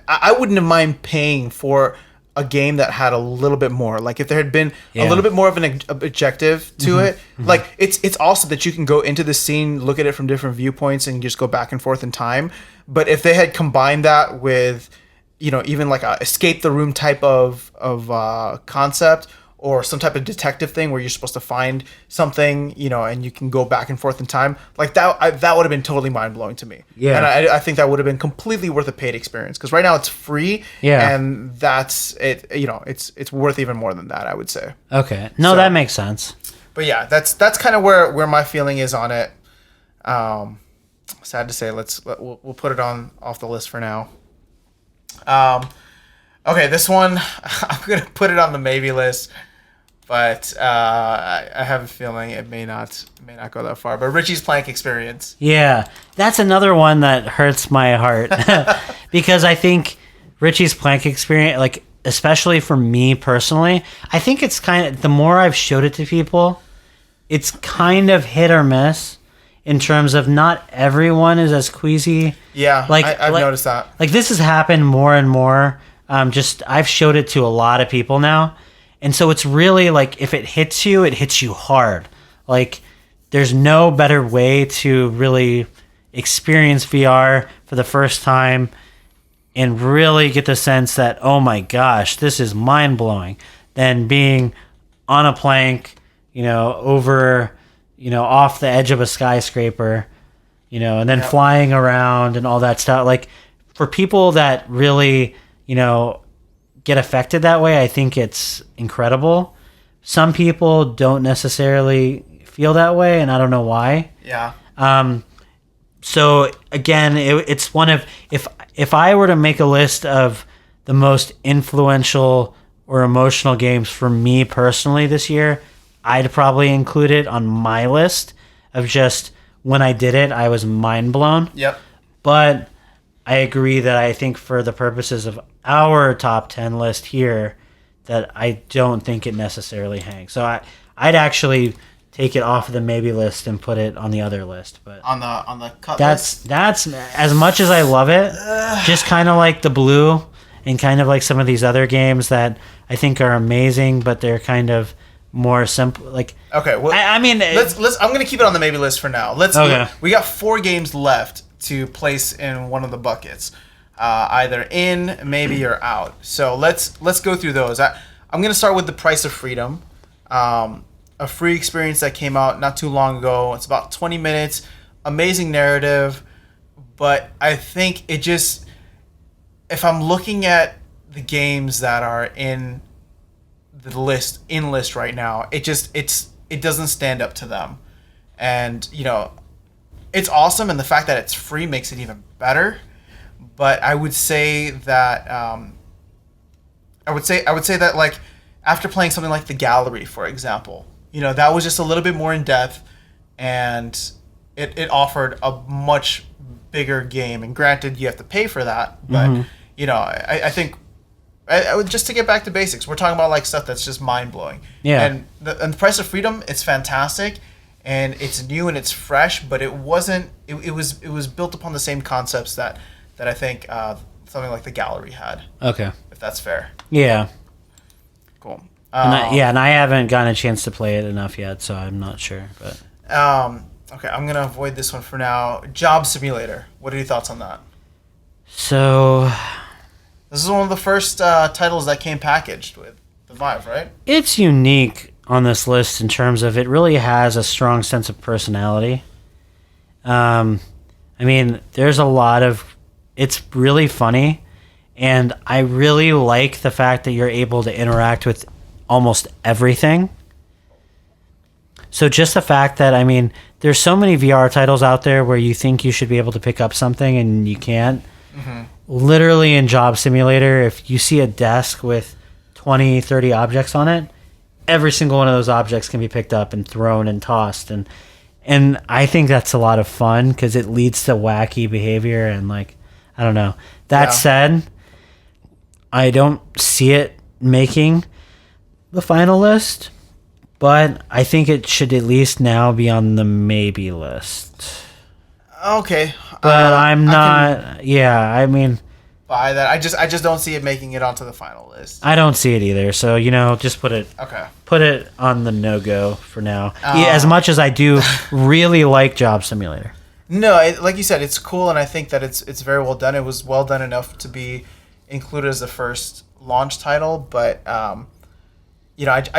I wouldn't have mind paying for a game that had a little bit more. Like, if there had been a little bit more of an objective to it. Like, it's also that you can go into the scene, look at it from different viewpoints, and just go back and forth in time. But if they had combined that with, even like a escape the room type of concept, or some type of detective thing where you're supposed to find something, and you can go back and forth in time, like that would have been totally mind-blowing to me. Yeah. And I think that would have been completely worth a paid experience, because right now it's free. Yeah. And that's it. It's worth even more than that, I would say. Okay. No, that makes sense. But yeah, that's kind of where my feeling is on it. Sad to say, we'll put it off the list for now. Okay, this one I'm gonna put it on the maybe list, but I have a feeling it may not go that far. But Richie's Plank Experience. Yeah, that's another one that hurts my heart because I think Richie's Plank Experience, like especially for me personally, I think it's kind of, the more I've showed it to people, it's kind of hit or miss in terms of not everyone is as queasy. Yeah, I've noticed that. Like, this has happened more and more. I've showed it to a lot of people now. And so it's really like, if it hits you hard. Like, there's no better way to really experience VR for the first time and really get the sense that, oh my gosh, this is mind blowing, than being on a plank, over, off the edge of a skyscraper, and then flying around and all that stuff. Like, for people that really, get affected that way, I think it's incredible. Some people don't necessarily feel that way, and I don't know why. Yeah. So again, it's one of, if I were to make a list of the most influential or emotional games for me personally this year, I'd probably include it on my list of just, when I did it, I was mind blown. Yep. But I agree that I think for the purposes of our top 10 list here, that I don't think it necessarily hangs. So I'd actually take it off of the maybe list and put it on the other list. But on the cut list. That's as much as I love it, just kind of like the Blue and kind of like some of these other games that I think are amazing, but they're kind of more simple. Like, okay, well, I mean, let's. I'm gonna keep it on the maybe list for now. We got 4 games left to place in one of the buckets, either in, maybe, or out. So let's go through those. I'm gonna start with The Price of Freedom, a free experience that came out not too long ago. It's about 20 minutes, amazing narrative, but I think it just, if I'm looking at the games that are in the list right now, it doesn't stand up to them. And it's awesome, and the fact that it's free makes it even better. But I would say that I would say that, like, after playing something like The Gallery, for example, that was just a little bit more in depth, and it offered a much bigger game. And granted, you have to pay for that, but I think I would, just to get back to basics, we're talking about like stuff that's just mind blowing. Yeah. And the Price of Freedom, it's fantastic, and it's new and it's fresh, but it wasn't. It was built upon the same concepts that I think something like The Gallery had. Okay. If that's fair. Yeah. Cool. And I haven't gotten a chance to play it enough yet, so I'm not sure. But okay, I'm gonna avoid this one for now. Job Simulator. What are your thoughts on that? So, this is one of the first titles that came packaged with the Vive, right? It's unique on this list in terms of it really has a strong sense of personality. I mean, there's a lot of... It's really funny, and I really like the fact that you're able to interact with almost everything. So just the fact that, I mean, there's so many VR titles out there where you think you should be able to pick up something and you can't. Mm-hmm. Literally in Job Simulator, if you see a desk with 20, 30 objects on it, every single one of those objects can be picked up and thrown and tossed. And I think that's a lot of fun because it leads to wacky behavior and, like, I don't know. That said, I don't see it making the final list, but I think it should at least now be on the maybe list. Okay. But I'm not... I mean... Buy that. I just don't see it making it onto the final list. I don't see it either. So, just put it... Okay. Put it on the no-go for now. As much as I do really like Job Simulator. No, like you said, it's cool, and I think that it's very well done. It was well done enough to be included as the first launch title, but I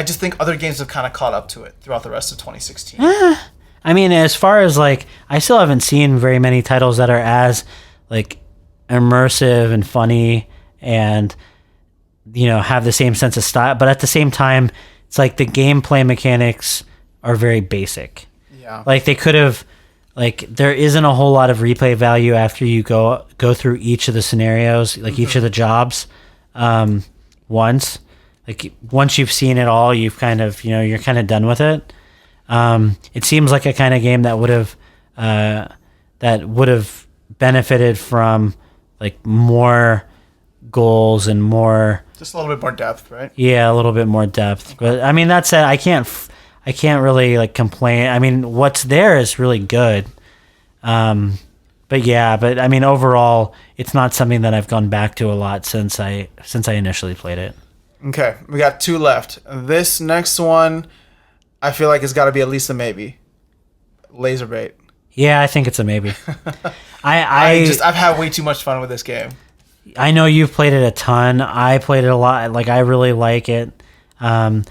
just think other games have kind of caught up to it throughout the rest of 2016. I mean, as far as, like, I still haven't seen very many titles that are as, like, immersive and funny and, have the same sense of style. But at the same time, it's like the gameplay mechanics are very basic. Yeah. Like, they could have... Like, there isn't a whole lot of replay value after you go through each of the scenarios, like each of the jobs once. Like, once you've seen it all, you've kind of, you're kind of done with it. It seems like a kind of game that would have benefited from, like, more goals and more... Just a little bit more depth, right? Yeah, a little bit more depth. But, I mean, that said, I can't really, like, complain. I mean, what's there is really good. But I mean, overall, it's not something that I've gone back to a lot since I initially played it. Okay, we got 2 left. This next one, I feel like it's got to be at least a maybe. Lazerbait. Yeah, I think it's a maybe. I've had way too much fun with this game. I know you've played it a ton. I played it a lot. Like, I really like it. How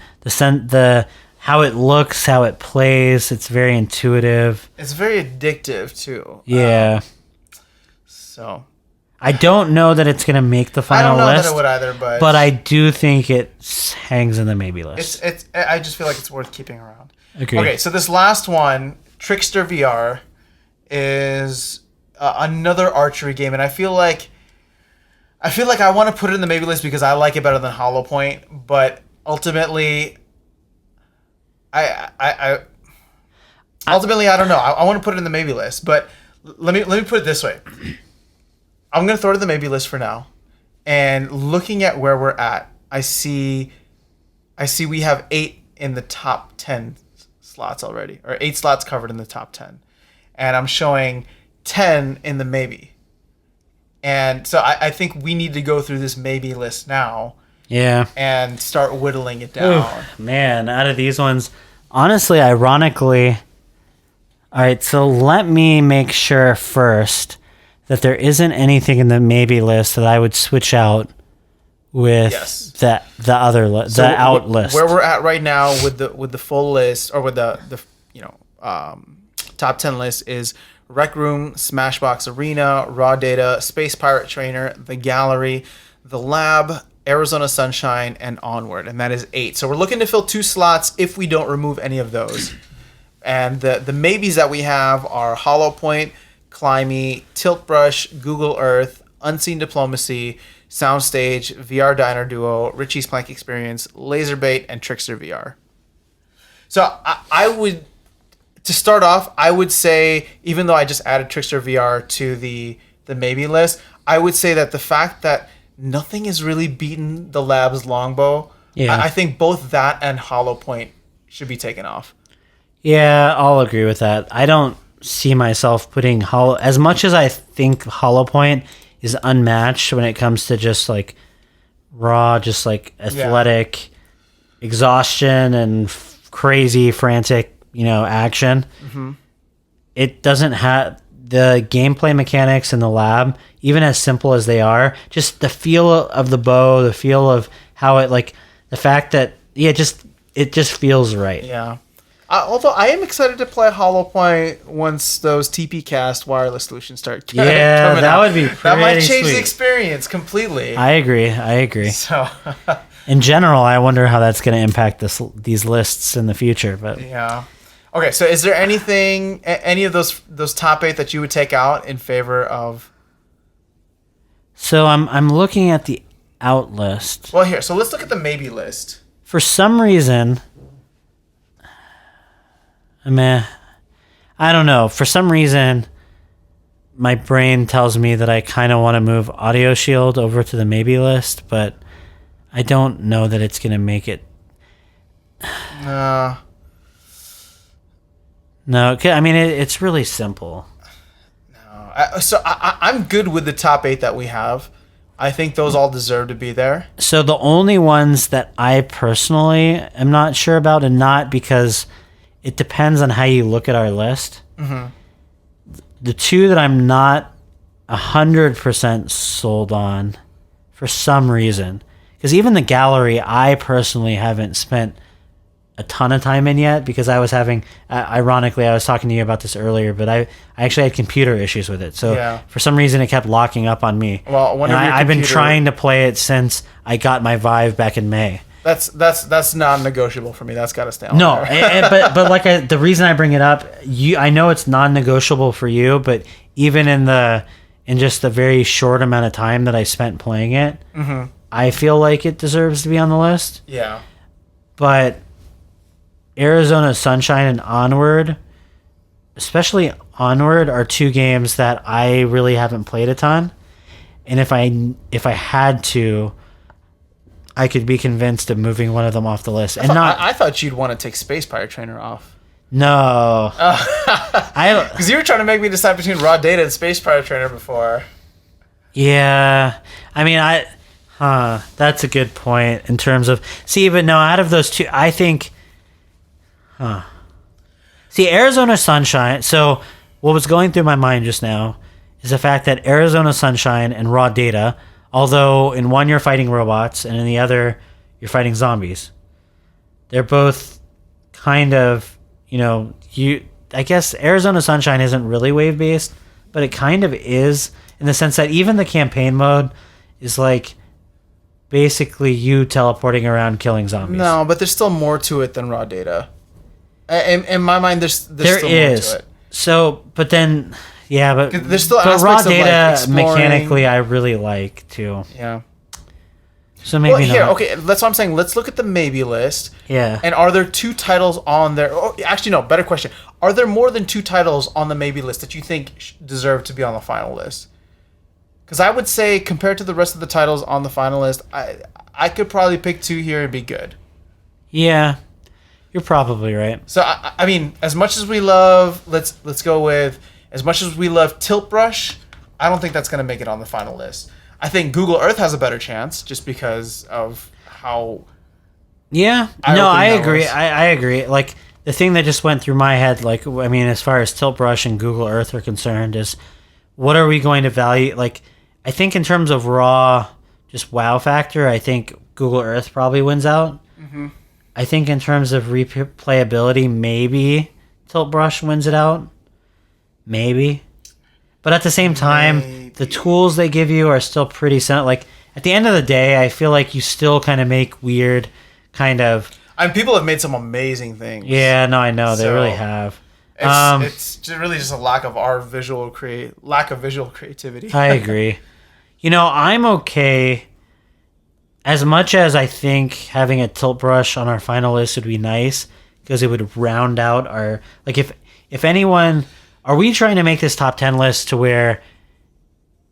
it looks, how it plays, it's very intuitive. It's very addictive, too. Yeah. So. I don't know that it's going to make the final list. I don't know that it would either, but... But I do think it hangs in the maybe list. I just feel like it's worth keeping around. Agreed. Okay, so this last one, Trickster VR, is another archery game, and I feel like I want to put it in the maybe list because I like it better than Hollow Point, but ultimately... Ultimately, I don't know. I want to put it in the maybe list, but let me put it this way. I'm going to throw it in the maybe list for now. And looking at where we're at, I see we have 8 in the top 10 slots already, or 8 slots covered in the top 10. And I'm showing 10 in the maybe. And so I think we need to go through this maybe list now. Yeah. And start whittling it down. Ooh, man, out of these ones, honestly, ironically... All right, so let me make sure first that there isn't anything in the maybe list that I would switch out with the other list, the out list. Where we're at right now with the full list, or with the top 10 list, is Rec Room, Smashbox Arena, Raw Data, Space Pirate Trainer, The Gallery, The Lab, Arizona Sunshine, and Onward, and that is 8. So we're looking to fill 2 slots if we don't remove any of those. And the maybes that we have are Hollow Point, Climby, Tilt Brush, Google Earth, Unseen Diplomacy, Soundstage, VR Diner Duo, Richie's Plank Experience, Lazerbait, and Trickster VR. So I would, to start off, I would say, even though I just added Trickster VR to the maybe list, I would say that the fact that nothing has really beaten the Lab's Longbow, I think both that and Hollow Point should be taken off. Yeah, I'll agree with that. I don't see myself putting as much as I think Hollow Point is unmatched when it comes to just like raw, just like athletic exhaustion and crazy, frantic, action. Mm-hmm. It doesn't have the gameplay mechanics in the Lab, even as simple as they are, just the feel of the bow, the feel of how it, like the fact that, just it just feels right. Yeah. Although I am excited to play Hollow Point once those TP Cast wireless solutions start coming that out. would be That might pretty change sweet. the experience completely. I agree. So, In general, I wonder how that's going to impact these lists in the future. But yeah. Okay, so is there any of those top 8 that you would take out in favor of? so I'm looking at the out list. Well, here, so let's look at the maybe list. For some reason, I don't know. For some reason, my brain tells me that I kind of want to move Audio Shield over to the maybe list, but I don't know that it's going to make it. No, I mean, it's really simple. I'm good with the top 8 that we have. I think those all deserve to be there. So the only ones that I personally am not sure about, and not because it depends on how you look at our list. Mm-hmm. The 2 that I'm not 100% sold on for some reason, because even the gallery, I personally haven't spent a ton of time in yet, because I was having, ironically, I was talking to you about this earlier, but I actually had computer issues with it. So for some reason, it kept locking up on me. Well, I've been trying to play it since I got my Vive back in May. That's non-negotiable for me. That's got to stay on No, there. but like the reason I bring it up, I know it's non-negotiable for you, but even in just the very short amount of time that I spent playing it, mm-hmm. I feel like it deserves to be on the list. Yeah. But Arizona Sunshine and Onward, especially Onward, are 2 games that I really haven't played a ton. And if I had to, I could be convinced of moving one of them off the list. I thought you'd want to take Space Pirate Trainer off. No. Because you were trying to make me decide between Raw Data and Space Pirate Trainer before. Yeah. I mean, that's a good point in terms of... See, but no, out of those 2, I think... See, Arizona Sunshine... So, what was going through my mind just now is the fact that Arizona Sunshine and Raw Data, although in one you're fighting robots and in the other you're fighting zombies, they're both kind of, I guess Arizona Sunshine isn't really wave-based, but it kind of is, in the sense that even the campaign mode is like basically you teleporting around killing zombies. No, but there's still more to it than Raw Data. In my mind, there's still more to it. So, but then... Yeah, but there's still Raw Data of, like, mechanically I really like too. Yeah. So maybe not. Okay, that's what I'm saying. Let's look at the maybe list. Yeah. And are there 2 titles on there? Oh, actually, no. Better question. Are there more than 2 titles on the maybe list that you think deserve to be on the final list? Because I would say, compared to the rest of the titles on the final list, I could probably pick 2 here and be good. Yeah, you're probably right. So I mean, as much as we love, let's go with. As much as we love Tilt Brush, I don't think that's going to make it on the final list. I think Google Earth has a better chance just because of how... Yeah. No, I agree. I agree. Like, the thing that just went through my head, like, I mean, as far as Tilt Brush and Google Earth are concerned, is what are we going to value? Like, I think in terms of raw, just wow factor, I think Google Earth probably wins out. Mm-hmm. I think in terms of replayability, maybe Tilt Brush wins it out. Maybe. But at the same time, the tools they give you are still pretty simple. Like, at the end of the day, I feel like you still kind of make weird kind of... people have made some amazing things. Yeah, no, I know. They really have. It's really just a lack of visual creativity. I agree. I'm okay... As much as I think having a tilt brush on our final list would be nice, because it would round out our... Like, if anyone... Are we trying to make this top 10 list to where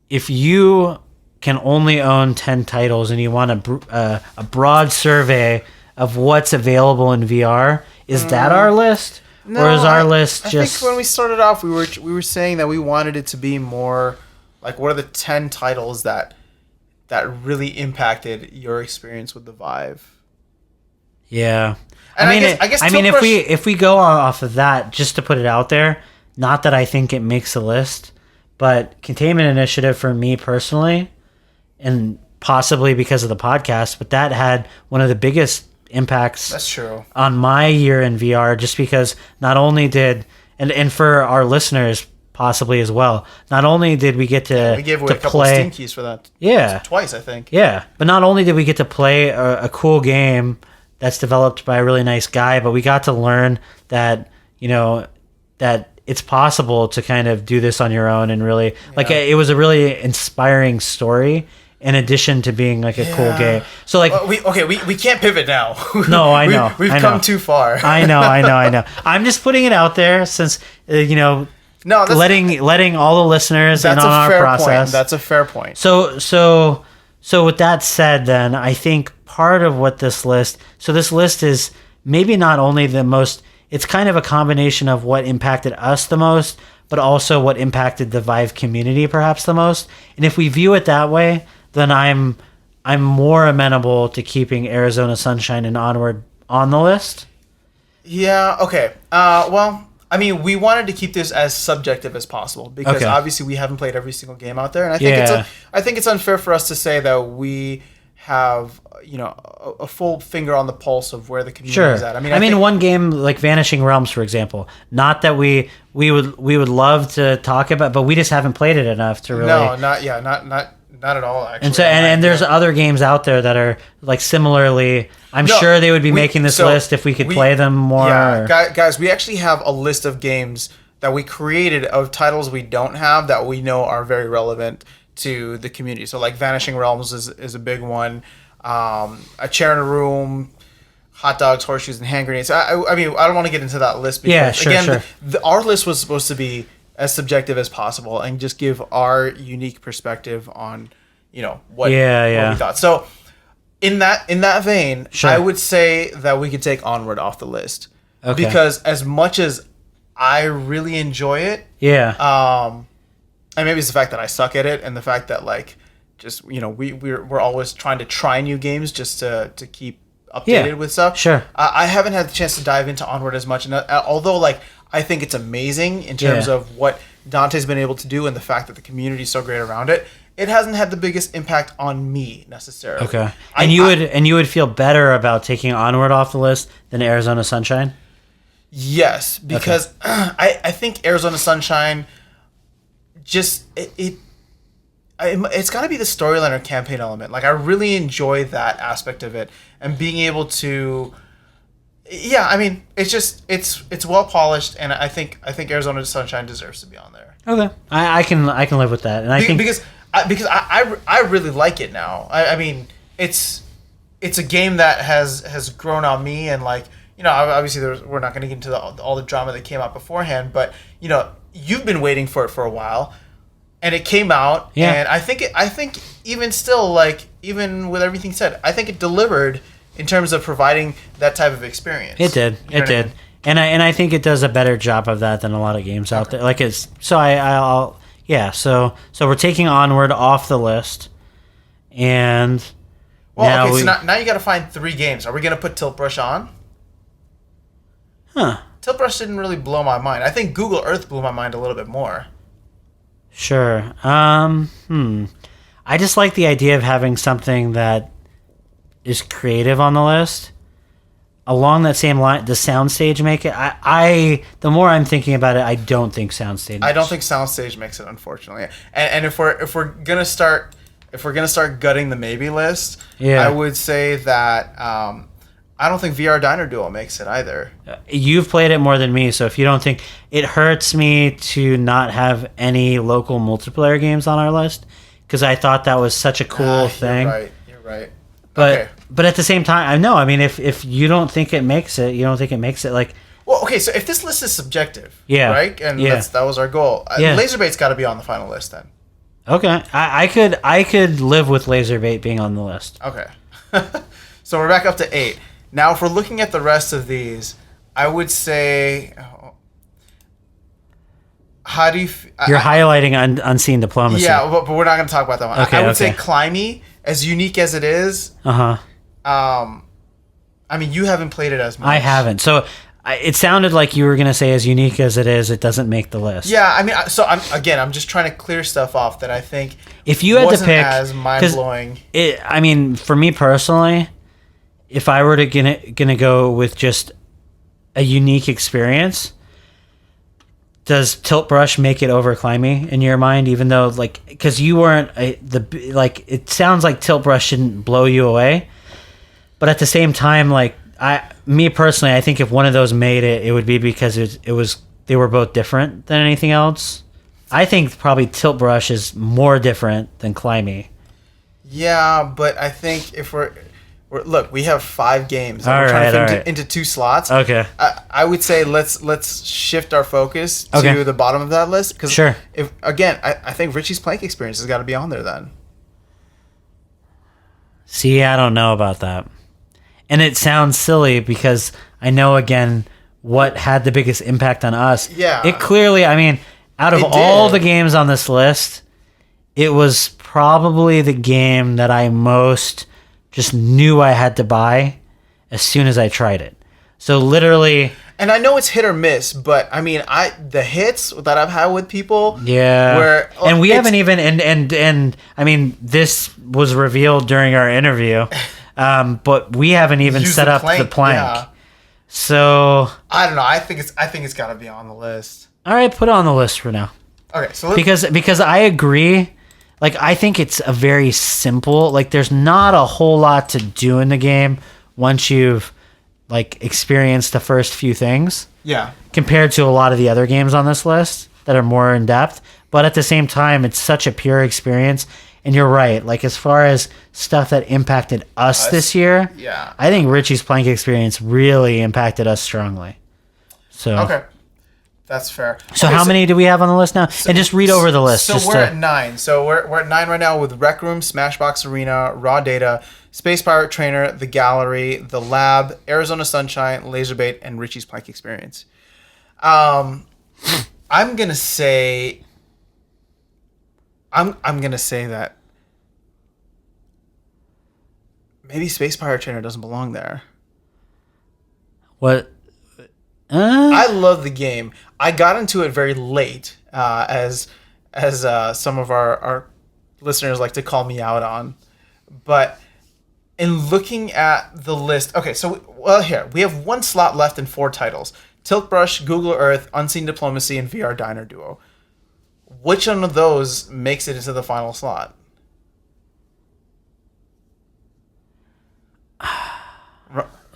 if you can only own 10 titles and you want a broad survey of what's available in VR, is that our list? No, or is our list just... I think when we started off, we were saying that we wanted it to be more like, what are the 10 titles that really impacted your experience with the Vive? Yeah. And I guess if we go off of that, just to put it out there, not that I think it makes a list, but Containment Initiative for me personally, and possibly because of the podcast, but that had one of the biggest impacts That's true. on my year in VR, just because not only did and for our listeners possibly as well, not only did we get to We gave away to a couple of Steam keys for that. Yeah. Twice, I think. Yeah, but not only did we get to play a cool game that's developed by a really nice guy, but we got to learn that, that it's possible to kind of do this on your own and really, like, it was a really inspiring story in addition to being, like, a cool game. So, like... we can't pivot now. No, I know. We've come too far. I know. I'm just putting it out there since, No, that's, letting all the listeners in on our process. Point. That's a fair point. So with that said, then I think part of what this list is maybe not only the most. It's kind of a combination of what impacted us the most, but also what impacted the Vive community perhaps the most. And if we view it that way, then I'm more amenable to keeping Arizona Sunshine and Onward on the list. Yeah. Okay. Well, I mean, we wanted to keep this as subjective as possible because obviously we haven't played every single game out there, and I think it's unfair for us to say that we have a full finger on the pulse of where the community is at. I mean, one game like Vanishing Realms, for example. Not that we would love to talk about, but we just haven't played it enough to really. No, not at all. Actually, and so and there's other games out there that are like similarly. I'm sure they would be making this list if we could play them more. Yeah, guys, we actually have a list of games that we created of titles we don't have that we know are very relevant to the community. So like Vanishing Realms is a big one. A Chair in a Room, Hot Dogs, Horseshoes, and Hand Grenades. I mean, I don't want to get into that list because our list was supposed to be as subjective as possible and just give our unique perspective on what we thought. So in that vein, I would say that we could take Onward off the list because as much as I really enjoy it, and maybe it's the fact that I suck at it and the fact that like just we're always trying to try new games just to keep updated with stuff. Sure. I haven't had the chance to dive into Onward as much, and although like I think it's amazing in terms of what Dante's been able to do and the fact that the community is so great around it, it hasn't had the biggest impact on me necessarily. Okay. And you would feel better about taking Onward off the list than Arizona Sunshine? Yes, because I think Arizona Sunshine just it's got to be the storyline or campaign element. Like I really enjoy that aspect of it and being able to. Yeah, I mean, it's well polished, and I think Arizona Sunshine deserves to be on there. Okay, I can live with that, and I think because I really like it now. I mean, it's a game that has grown on me, and like obviously we're not going to get into all the drama that came out beforehand, but you've been waiting for it for a while, and it came out, and I think even still, like even with everything said, I think it delivered. In terms of providing that type of experience. It did. It did. I mean? And I think it does a better job of that than a lot of games out there. Like it's so so we're taking Onward off the list. And so now you got to find 3 games. Are we going to put Tilt Brush on? Huh. Tilt Brush didn't really blow my mind. I think Google Earth blew my mind a little bit more. Sure. I just like the idea of having something that is creative on the list. Along that same line, does Soundstage make it? I the more I'm thinking about it, I don't think Soundstage. I don't think Soundstage makes it, unfortunately. And if we're gonna start gutting the maybe list, I would say that I don't think VR Diner Duo makes it either. You've played it more than me, so if you don't think it hurts me to not have any local multiplayer games on our list, because I thought that was such a cool thing. You're right. But at the same time, I know. I mean, if you don't think it makes it, you don't think it makes it. Like, well, okay. So if this list is subjective, right, and that was our goal. Laserbait's got to be on the final list then. Okay, I could live with Lazerbait being on the list. Okay, so we're back up to 8 now. If we're looking at the rest of these, I would say, how do you? You're highlighting Unseen Diplomacy. Yeah, but we're not going to talk about that one. Okay, I would say Climby, as unique as it is. I mean, you haven't played it as much. I haven't. So it sounded like you were going to say, as unique as it is, it doesn't make the list. Yeah, I mean, so I'm just trying to clear stuff off that I think if you had to pick as mind blowing. I mean, for me personally, if I were to gonna go with just a unique experience, does Tilt Brush make it over Climby in your mind? Even though, like, because you weren't it sounds like Tilt Brush didn't blow you away, but at the same time, like, me personally, I think if one of those made it, it would be because it was they were both different than anything else. I think probably Tilt Brush is more different than Climby. Yeah, but I think if we're look, we have 5 games. All We're trying to right, fit into 2 slots. Okay. I would say let's shift our focus Okay. to the bottom of that list. Because Sure. if again, I think Richie's Plank experience has got to be on there then. See, I don't know about that. And it sounds silly because I know, again, what had the biggest impact on us. Yeah. It clearly, I mean, out of It all did. the games on this list, it was probably the game that I most just knew I had to buy as soon as I tried it. So literally, And I know it's hit or miss, but I mean, the hits that I've had with people, yeah. where And we it's- haven't even and I mean, this was revealed during our interview. But we haven't even used set up the plank. Yeah. So, I don't know. I think it's got to be on the list. all right, put it on the list for now. Okay, so let's, Because I agree. Like, I think it's a very simple, like, there's not a whole lot to do in the game once you've, like, experienced the first few things yeah. compared to a lot of the other games on this list that are more in depth. But at the same time, it's such a pure experience. And you're right. Like, as far as stuff that impacted us this year, yeah. I think Richie's Plank experience really impacted us strongly. So, Okay. That's fair. So Okay, how many do we have on the list now? And just read over the list. So just we're to, at 9. So we're at 9 right now with Rec Room, Smashbox Arena, Raw Data, Space Pirate Trainer, The Gallery, The Lab, Arizona Sunshine, Lazerbait, and Richie's Plank Experience. I'm gonna say. I'm gonna say that maybe Space Pirate Trainer doesn't belong there. what? I love the game. I got into it very late, as some of our listeners like to call me out on. But in looking at the list, okay, so here we have 1 slot left in 4 titles: Tilt Brush, Google Earth, Unseen Diplomacy, and VR Diner Duo. Which one of those makes it into the final slot?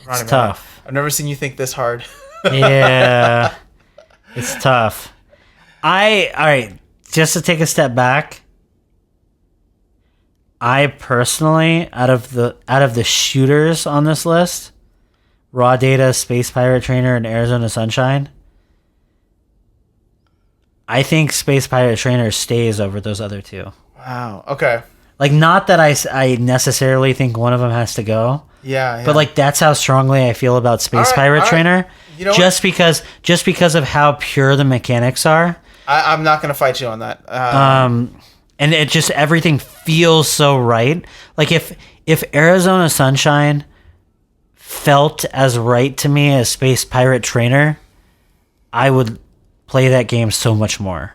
It's tough. I've never seen you think this hard. Yeah, it's tough. All right, just to take a step back, I personally, out of the shooters on this list, Raw Data, Space Pirate Trainer, and Arizona Sunshine, I think Space Pirate Trainer stays over those other 2. Wow. Okay. Like, not that I necessarily think one of them has to go. Yeah. But like, that's how strongly I feel about Space Pirate all right. Trainer. You know just because of how pure the mechanics are. I'm not gonna fight you on that. And it just, everything feels so right. Like, if Arizona Sunshine felt as right to me as Space Pirate Trainer, I would play that game so much more.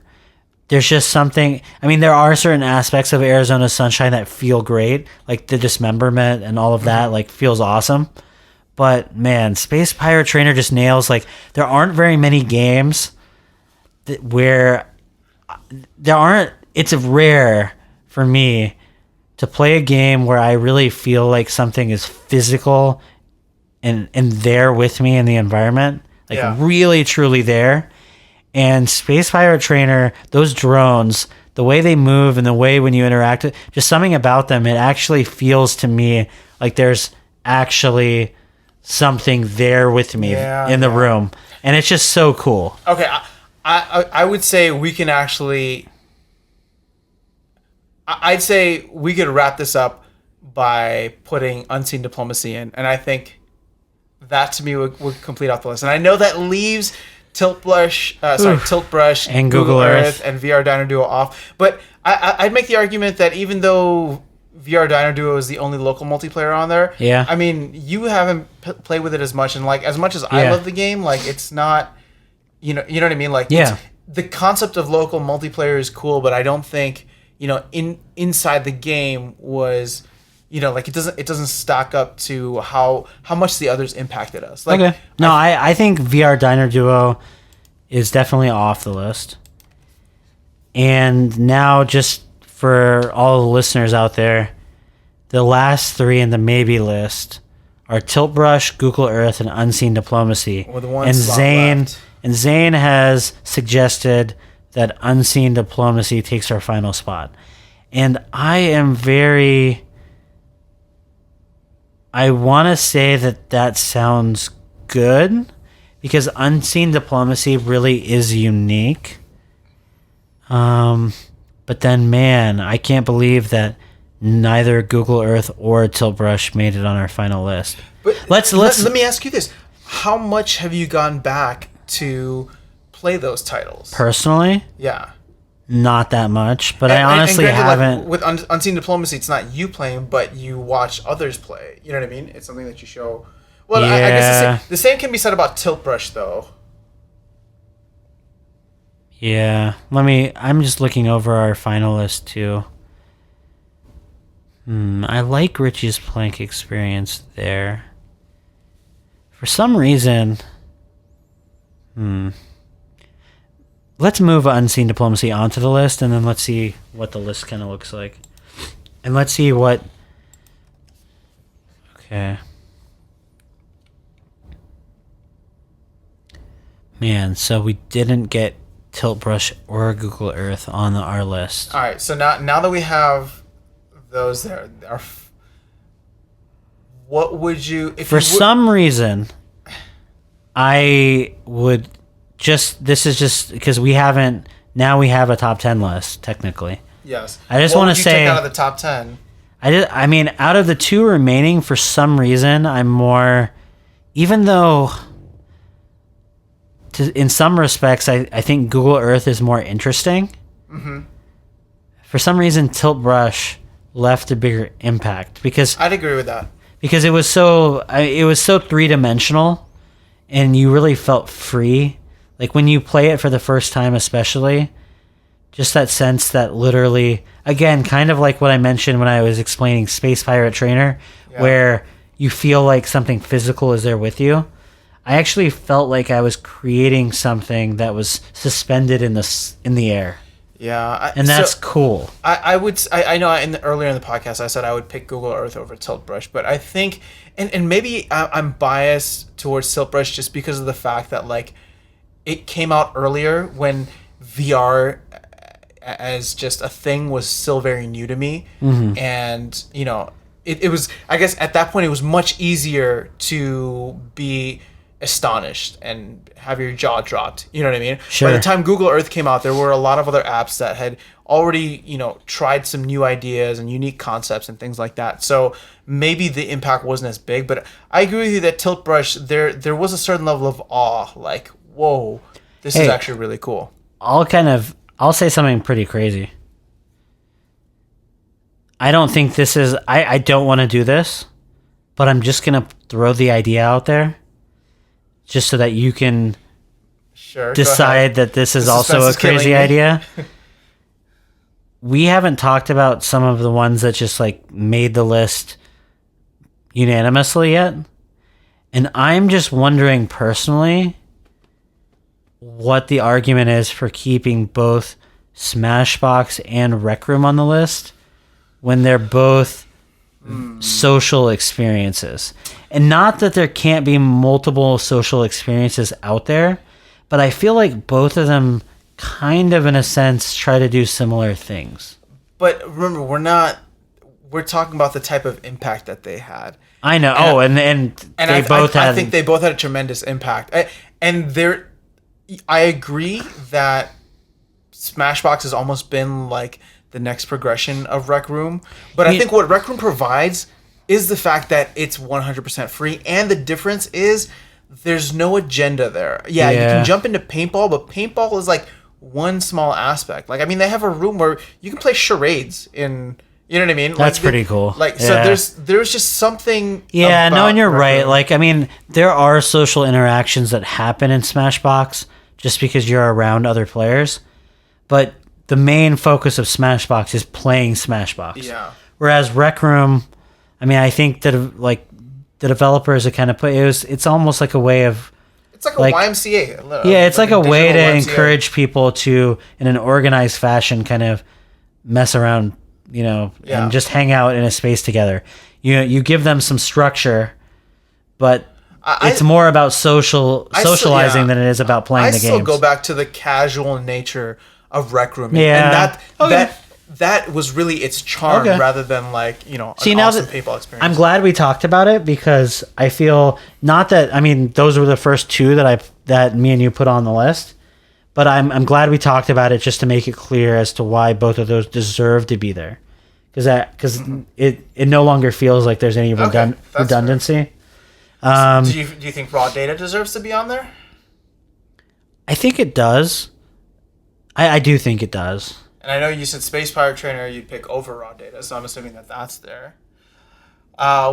There's just something, I mean, there are certain aspects of Arizona Sunshine that feel great, like the dismemberment and all of that, like, feels awesome. But man, Space Pirate Trainer just nails, like, there aren't very many games where it's rare for me to play a game where I really feel like something is physical and there with me in the environment, like, Yeah. really truly there. And Space Pirate Trainer, those drones, the way they move and the way when you interact, just something about them, it actually feels to me like there's actually something there with me in the room. And it's just so cool. Okay, I would say we can actually. I'd say we could wrap this up by putting Unseen Diplomacy in, and I think that to me would complete off the list. And I know that leaves Tilt Brush, And Google Earth. and VR Diner Duo off, but I'd make the argument that even though VR Diner Duo is the only local multiplayer on there, Yeah. I mean, you haven't played with it as much, and like as much as I Yeah. love the game, like it's not, you know what I mean, like Yeah. the concept of local multiplayer is cool, but I don't think inside the game was like it doesn't stack up to how much the others impacted us. Like, okay. No, I think VR Diner Duo is definitely off the list. And now, just for all the listeners out there, the last 3 in the maybe list are Tilt Brush, Google Earth, and Unseen Diplomacy. With one slot left. And Zane has suggested that Unseen Diplomacy takes our final spot. And I want to say that sounds good, because Unseen Diplomacy really is unique. But then, man, I can't believe that neither Google Earth or Tilt Brush made it on our final list. But let me ask you this: how much have you gone back to play those titles Personally? Yeah, not that much, but I honestly haven't. With Unseen Diplomacy, it's not you playing, but you watch others play. You know what I mean? It's something that you show. Well, yeah. I guess the same can be said about Tilt Brush, though. Yeah, I'm just looking over our finalists too. I like Richie's Plank experience there. For some reason, let's move Unseen Diplomacy onto the list, and then let's see what the list kind of looks like. And let's see what... Okay. Man, so we didn't get Tilt Brush or Google Earth on our list. All right, so now that we have those there, what would you... For some reason, I would just... This is just because we have a top 10 list, technically. Yes. I just want to say... What would you take out of the top 10? I mean, out of the 2 remaining, for some reason, I'm more... Even though... in some respects, I think Google Earth is more interesting. Mm-hmm. For some reason, Tilt Brush left a bigger impact, because I'd agree with that. Because it was so 3-dimensional, and you really felt free. Like when you play it for the first time, especially, just that sense that literally, again, kind of like what I mentioned when I was explaining Space Pirate Trainer, where you feel like something physical is there with you. I actually felt like I was creating something that was suspended in the air. Yeah, and that's cool. I know earlier in the podcast I said I would pick Google Earth over Tilt Brush, but I think, and maybe I'm biased towards Tilt Brush just because of the fact that like it came out earlier when VR as just a thing was still very new to me, and it was, I guess at that point it was much easier to be astonished and have your jaw dropped. You know what I mean? Sure. By the time Google Earth came out, there were a lot of other apps that had already, tried some new ideas and unique concepts and things like that. So maybe the impact wasn't as big, but I agree with you that Tilt Brush, there was a certain level of awe, like, whoa, this is actually really cool. I'll say something pretty crazy. I don't think this is, I don't want to do this, but I'm just going to throw the idea out there. Just so that you can decide that this is also a crazy idea. We haven't talked about some of the ones that just like made the list unanimously yet. And I'm just wondering personally what the argument is for keeping both Smashbox and Rec Room on the list when they're both social experiences. And not that there can't be multiple social experiences out there, but I feel like both of them kind of, in a sense, try to do similar things. But remember, we're talking about the type of impact that they had. I know. And they both had... I think they both had a tremendous impact. I agree that Smashbox has almost been like the next progression of Rec Room. But I think what Rec Room provides is the fact that it's 100% free, and the difference is there's no agenda there. Yeah, you can jump into paintball, but paintball is like one small aspect. Like, I mean, they have a room where you can play charades in, you know what I mean? That's pretty cool. So there's just something. Yeah, no, and you're right. Like, I mean, there are social interactions that happen in Smashbox just because you're around other players, but the main focus of Smashbox is playing Smashbox. Yeah. Whereas Rec Room, I mean, I think that like the developers are kind of it's almost like a way of. It's like a YMCA. Yeah, it's like a way to YMCA. encourage people to, in an organized fashion, kind of mess around, and just hang out in a space together. You give them some structure, but it's more about socializing than it is about playing the games. I still go back to the casual nature of Rec Room. Yeah. And that was really its charm rather than like, an awesome paintball experience. I'm glad we talked about it because I feel those were the first two that me and you put on the list, but I'm glad we talked about it just to make it clear as to why both of those deserve to be there. Because it no longer feels like there's any redundancy. Do you think raw data deserves to be on there? I think it does. I do think it does. And I know you said Space Pirate Trainer you'd pick over raw data, so I'm assuming that that's there.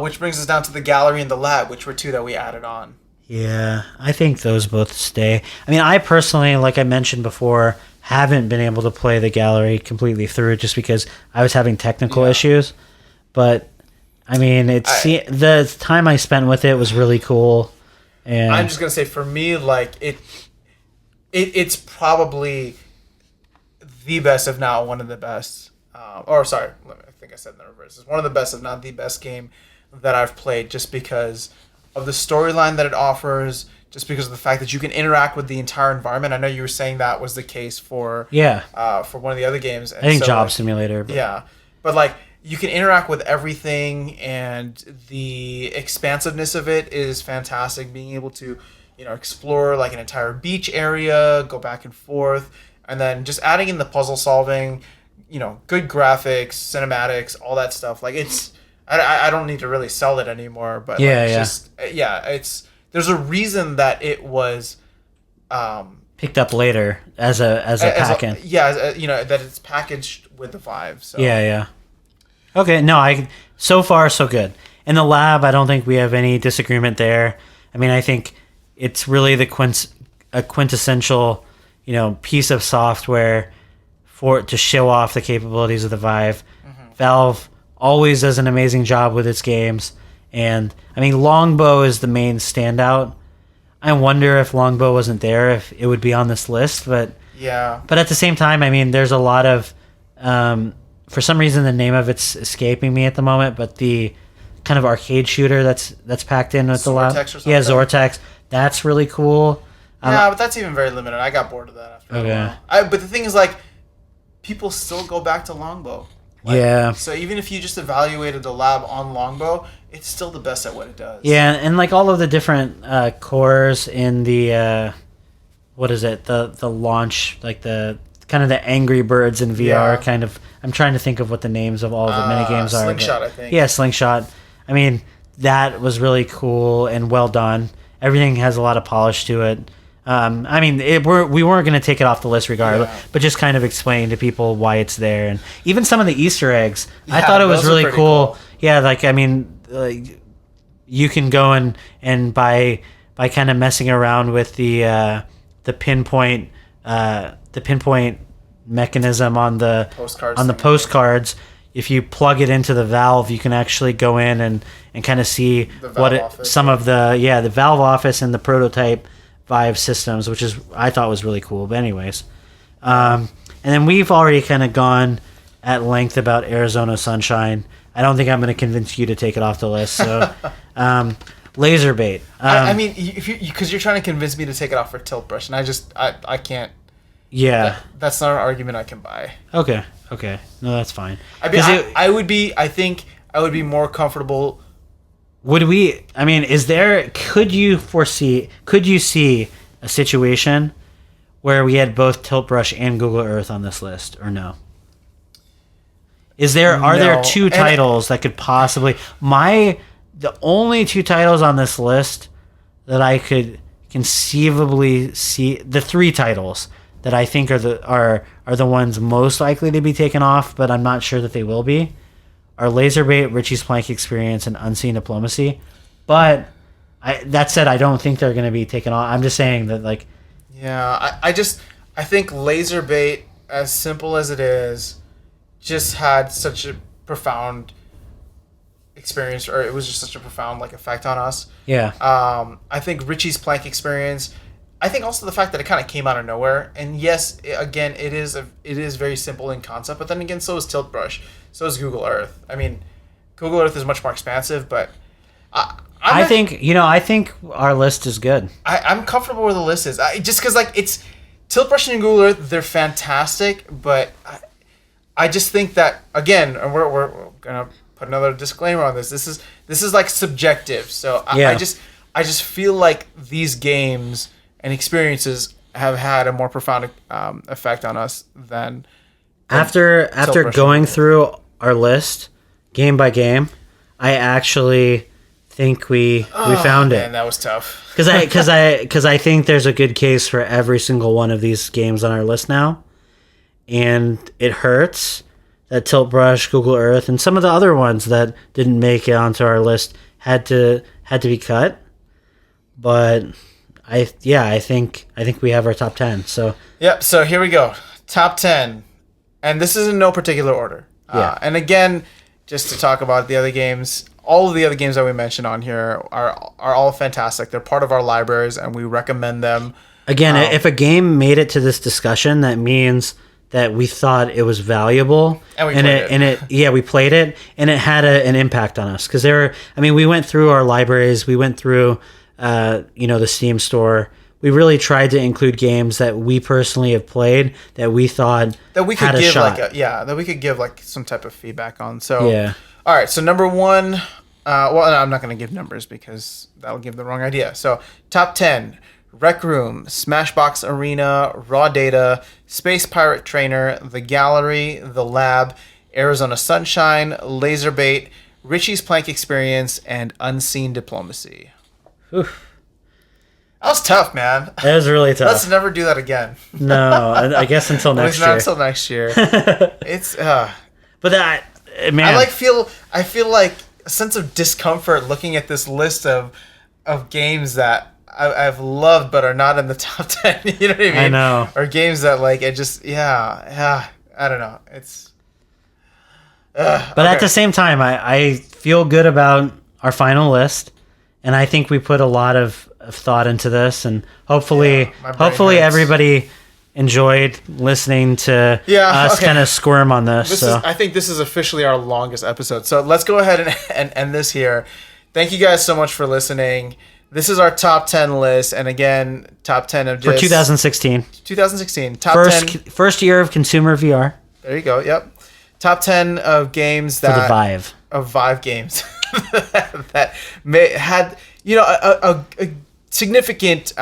Which brings us down to the gallery and the lab, which were two that we added on. Yeah, I think those both stay. I mean, I personally, like I mentioned before, haven't been able to play the gallery completely through just because I was having technical issues. But I mean, the time I spent with it was really cool. And I'm just gonna say, for me, like it's probably the best, if not one of the best. I think I said in the reverse. It's one of the best, if not the best game that I've played, just because of the storyline that it offers, just because of the fact that you can interact with the entire environment. I know you were saying that was the case for one of the other games. And I think Job Simulator. But like you can interact with everything, and the expansiveness of it is fantastic. Being able to, explore like an entire beach area, go back and forth, and then just adding in the puzzle solving, good graphics, cinematics, all that stuff. Like I don't need to really sell it anymore, but there's a reason that it was picked up later as a pack-in. That it's packaged with the Vive. So. Yeah. Okay, no, so far so good. In the lab, I don't think we have any disagreement there. I mean, I think it's really a quintessential, piece of software to show off the capabilities of the Vive. Mm-hmm. Valve always does an amazing job with its games, and I mean, Longbow is the main standout. I wonder if Longbow wasn't there, if it would be on this list, but at the same time, I mean, there's a lot of for some reason the name of it's escaping me at the moment, but the kind of arcade shooter that's packed in with the lab. Zortex. That's really cool. But that's even very limited. I got bored of that after a while. But the thing is, like, people still go back to Longbow. So even if you just evaluated the lab on Longbow, it's still the best at what it does. Yeah, and like all of the different cores in the the launch, like the kind of the Angry Birds in VR kind of. I'm trying to think of what the names of all the mini games are. Slingshot, I think. Yeah, Slingshot. I mean, that was really cool and well done. Everything has a lot of polish to it. I mean, we weren't going to take it off the list regardless, but just kind of explain to people why it's there. And even some of the Easter eggs, I thought it was really cool. Yeah, like, I mean, you can go and by kind of messing around with the pinpoint mechanism on the postcards, if you plug it into the valve, you can actually go in and kind of see the Valve office and the prototype Vive systems, which I thought was really cool. But anyways, and then we've already kind of gone at length about Arizona Sunshine. I don't think I'm going to convince you to take it off the list. So, Lazerbait. I mean, because you're trying to convince me to take it off for Tilt Brush, and I can't. Yeah, that's not an argument I can buy. Okay, no, that's fine. I mean, I think I would be more comfortable. Would we? I mean, could you see a situation where we had both Tilt Brush and Google Earth on this list, or no? Are there two titles that could possibly the only two titles on this list that I could conceivably see, the three titles that I think are the ones most likely to be taken off, but I'm not sure that they will be, are Lazerbait, Richie's Plank Experience, and Unseen Diplomacy. But that said, I don't think they're going to be taken off. I'm just saying that, like... Yeah, I think Lazerbait, as simple as it is, just had such a profound experience, or it was just such a profound like effect on us. Yeah. I think Richie's plank experience. I think also the fact that it kind of came out of nowhere, and yes, again, it is very simple in concept, but then again, so is Tilt Brush, so is Google Earth. I mean, Google Earth is much more expansive, but I think our list is good. I'm comfortable where the list is, just because like it's Tilt Brush and Google Earth, they're fantastic, but I just think that again, and we're gonna put another disclaimer on this. This is like subjective, so I just feel like these games and experiences have had a more profound effect on us than after going through our list game by game. I actually think we found it. Man, that was tough. Because I think there's a good case for every single one of these games on our list now, and it hurts that Tilt Brush, Google Earth, and some of the other ones that didn't make it onto our list had to be cut. But I think we have our top 10. So yep. So here we go, top 10, and this is in no particular order. Yeah. And again, just to talk about the other games, all of the other games that we mentioned on here are all fantastic. They're part of our libraries, and we recommend them. Again, if a game made it to this discussion, that means that we thought it was valuable, and we played it, and it had an impact on us. Because we went through our libraries, we went through the Steam store. We really tried to include games that we personally have played that we thought that we could had a give shot. that we could give like some type of feedback on. So yeah. All right, so number one, well, no, I'm not going to give numbers because that'll give the wrong idea. So top 10, Rec Room, Smashbox Arena, Raw Data, Space Pirate Trainer, The Gallery, The Lab, Arizona Sunshine, Lazerbait, Richie's Plank Experience, and Unseen Diplomacy. Oof. That was tough, man. That was really tough. Let's never do that again. No, I guess until next year. Not until next year. It's but that man, I feel like a sense of discomfort looking at this list of games that I've loved but are not in the top 10. You know what I mean? I know. Or games that like it just I don't know. It's. But at the same time, I feel good about our final list, and I think we put a lot of thought into this, and hopefully everybody enjoyed listening to us kind of squirm on this. I think this is officially our longest episode. So let's go ahead and end this here. Thank you guys so much for listening. This is our top 10 list, and again, top 10 of just... For 2016. 2016. Top 10... First year of consumer VR. There you go, yep. Top 10 of games that... For the Vive. Of Vive games that had, a significant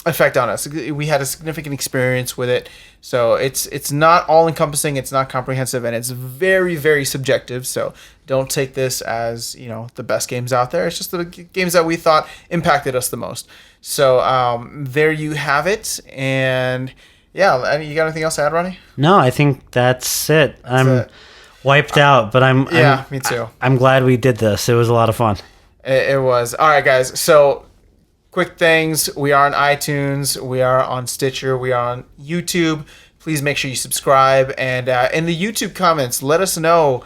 effect on us. We had a significant experience with it. So it's not all-encompassing, it's not comprehensive, and it's very, very subjective. So don't take this as, the best games out there. It's just the games that we thought impacted us the most. So there you have it. And yeah, you got anything else to add, Ronnie? No, I think that's it. I'm wiped out, but me too. I'm glad we did this. It was a lot of fun. It was. All right, guys. So quick things. We are on iTunes. We are on Stitcher. We are on YouTube. Please make sure you subscribe. And in the YouTube comments, let us know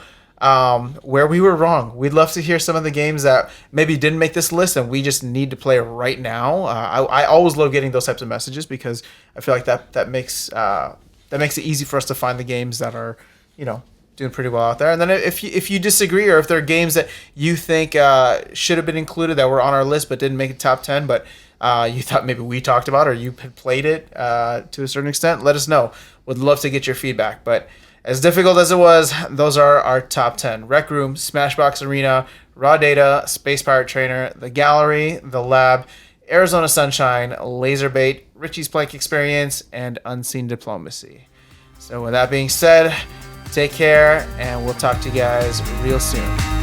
where we were wrong. We'd love to hear some of the games that maybe didn't make this list and we just need to play right now. I always love getting those types of messages because I feel like that makes it easy for us to find the games that are, doing pretty well out there. And then if you disagree, or if there are games that you think should have been included that were on our list but didn't make the top 10, but you thought maybe we talked about, or you had played it to a certain extent, let us know. Would love to get your feedback. But as difficult as it was, those are our top 10. Rec Room, Smashbox Arena, Raw Data, Space Pirate Trainer, The Gallery, The Lab, Arizona Sunshine, Lazerbait, Richie's Plank Experience, and Unseen Diplomacy. So with that being said, take care, and we'll talk to you guys real soon.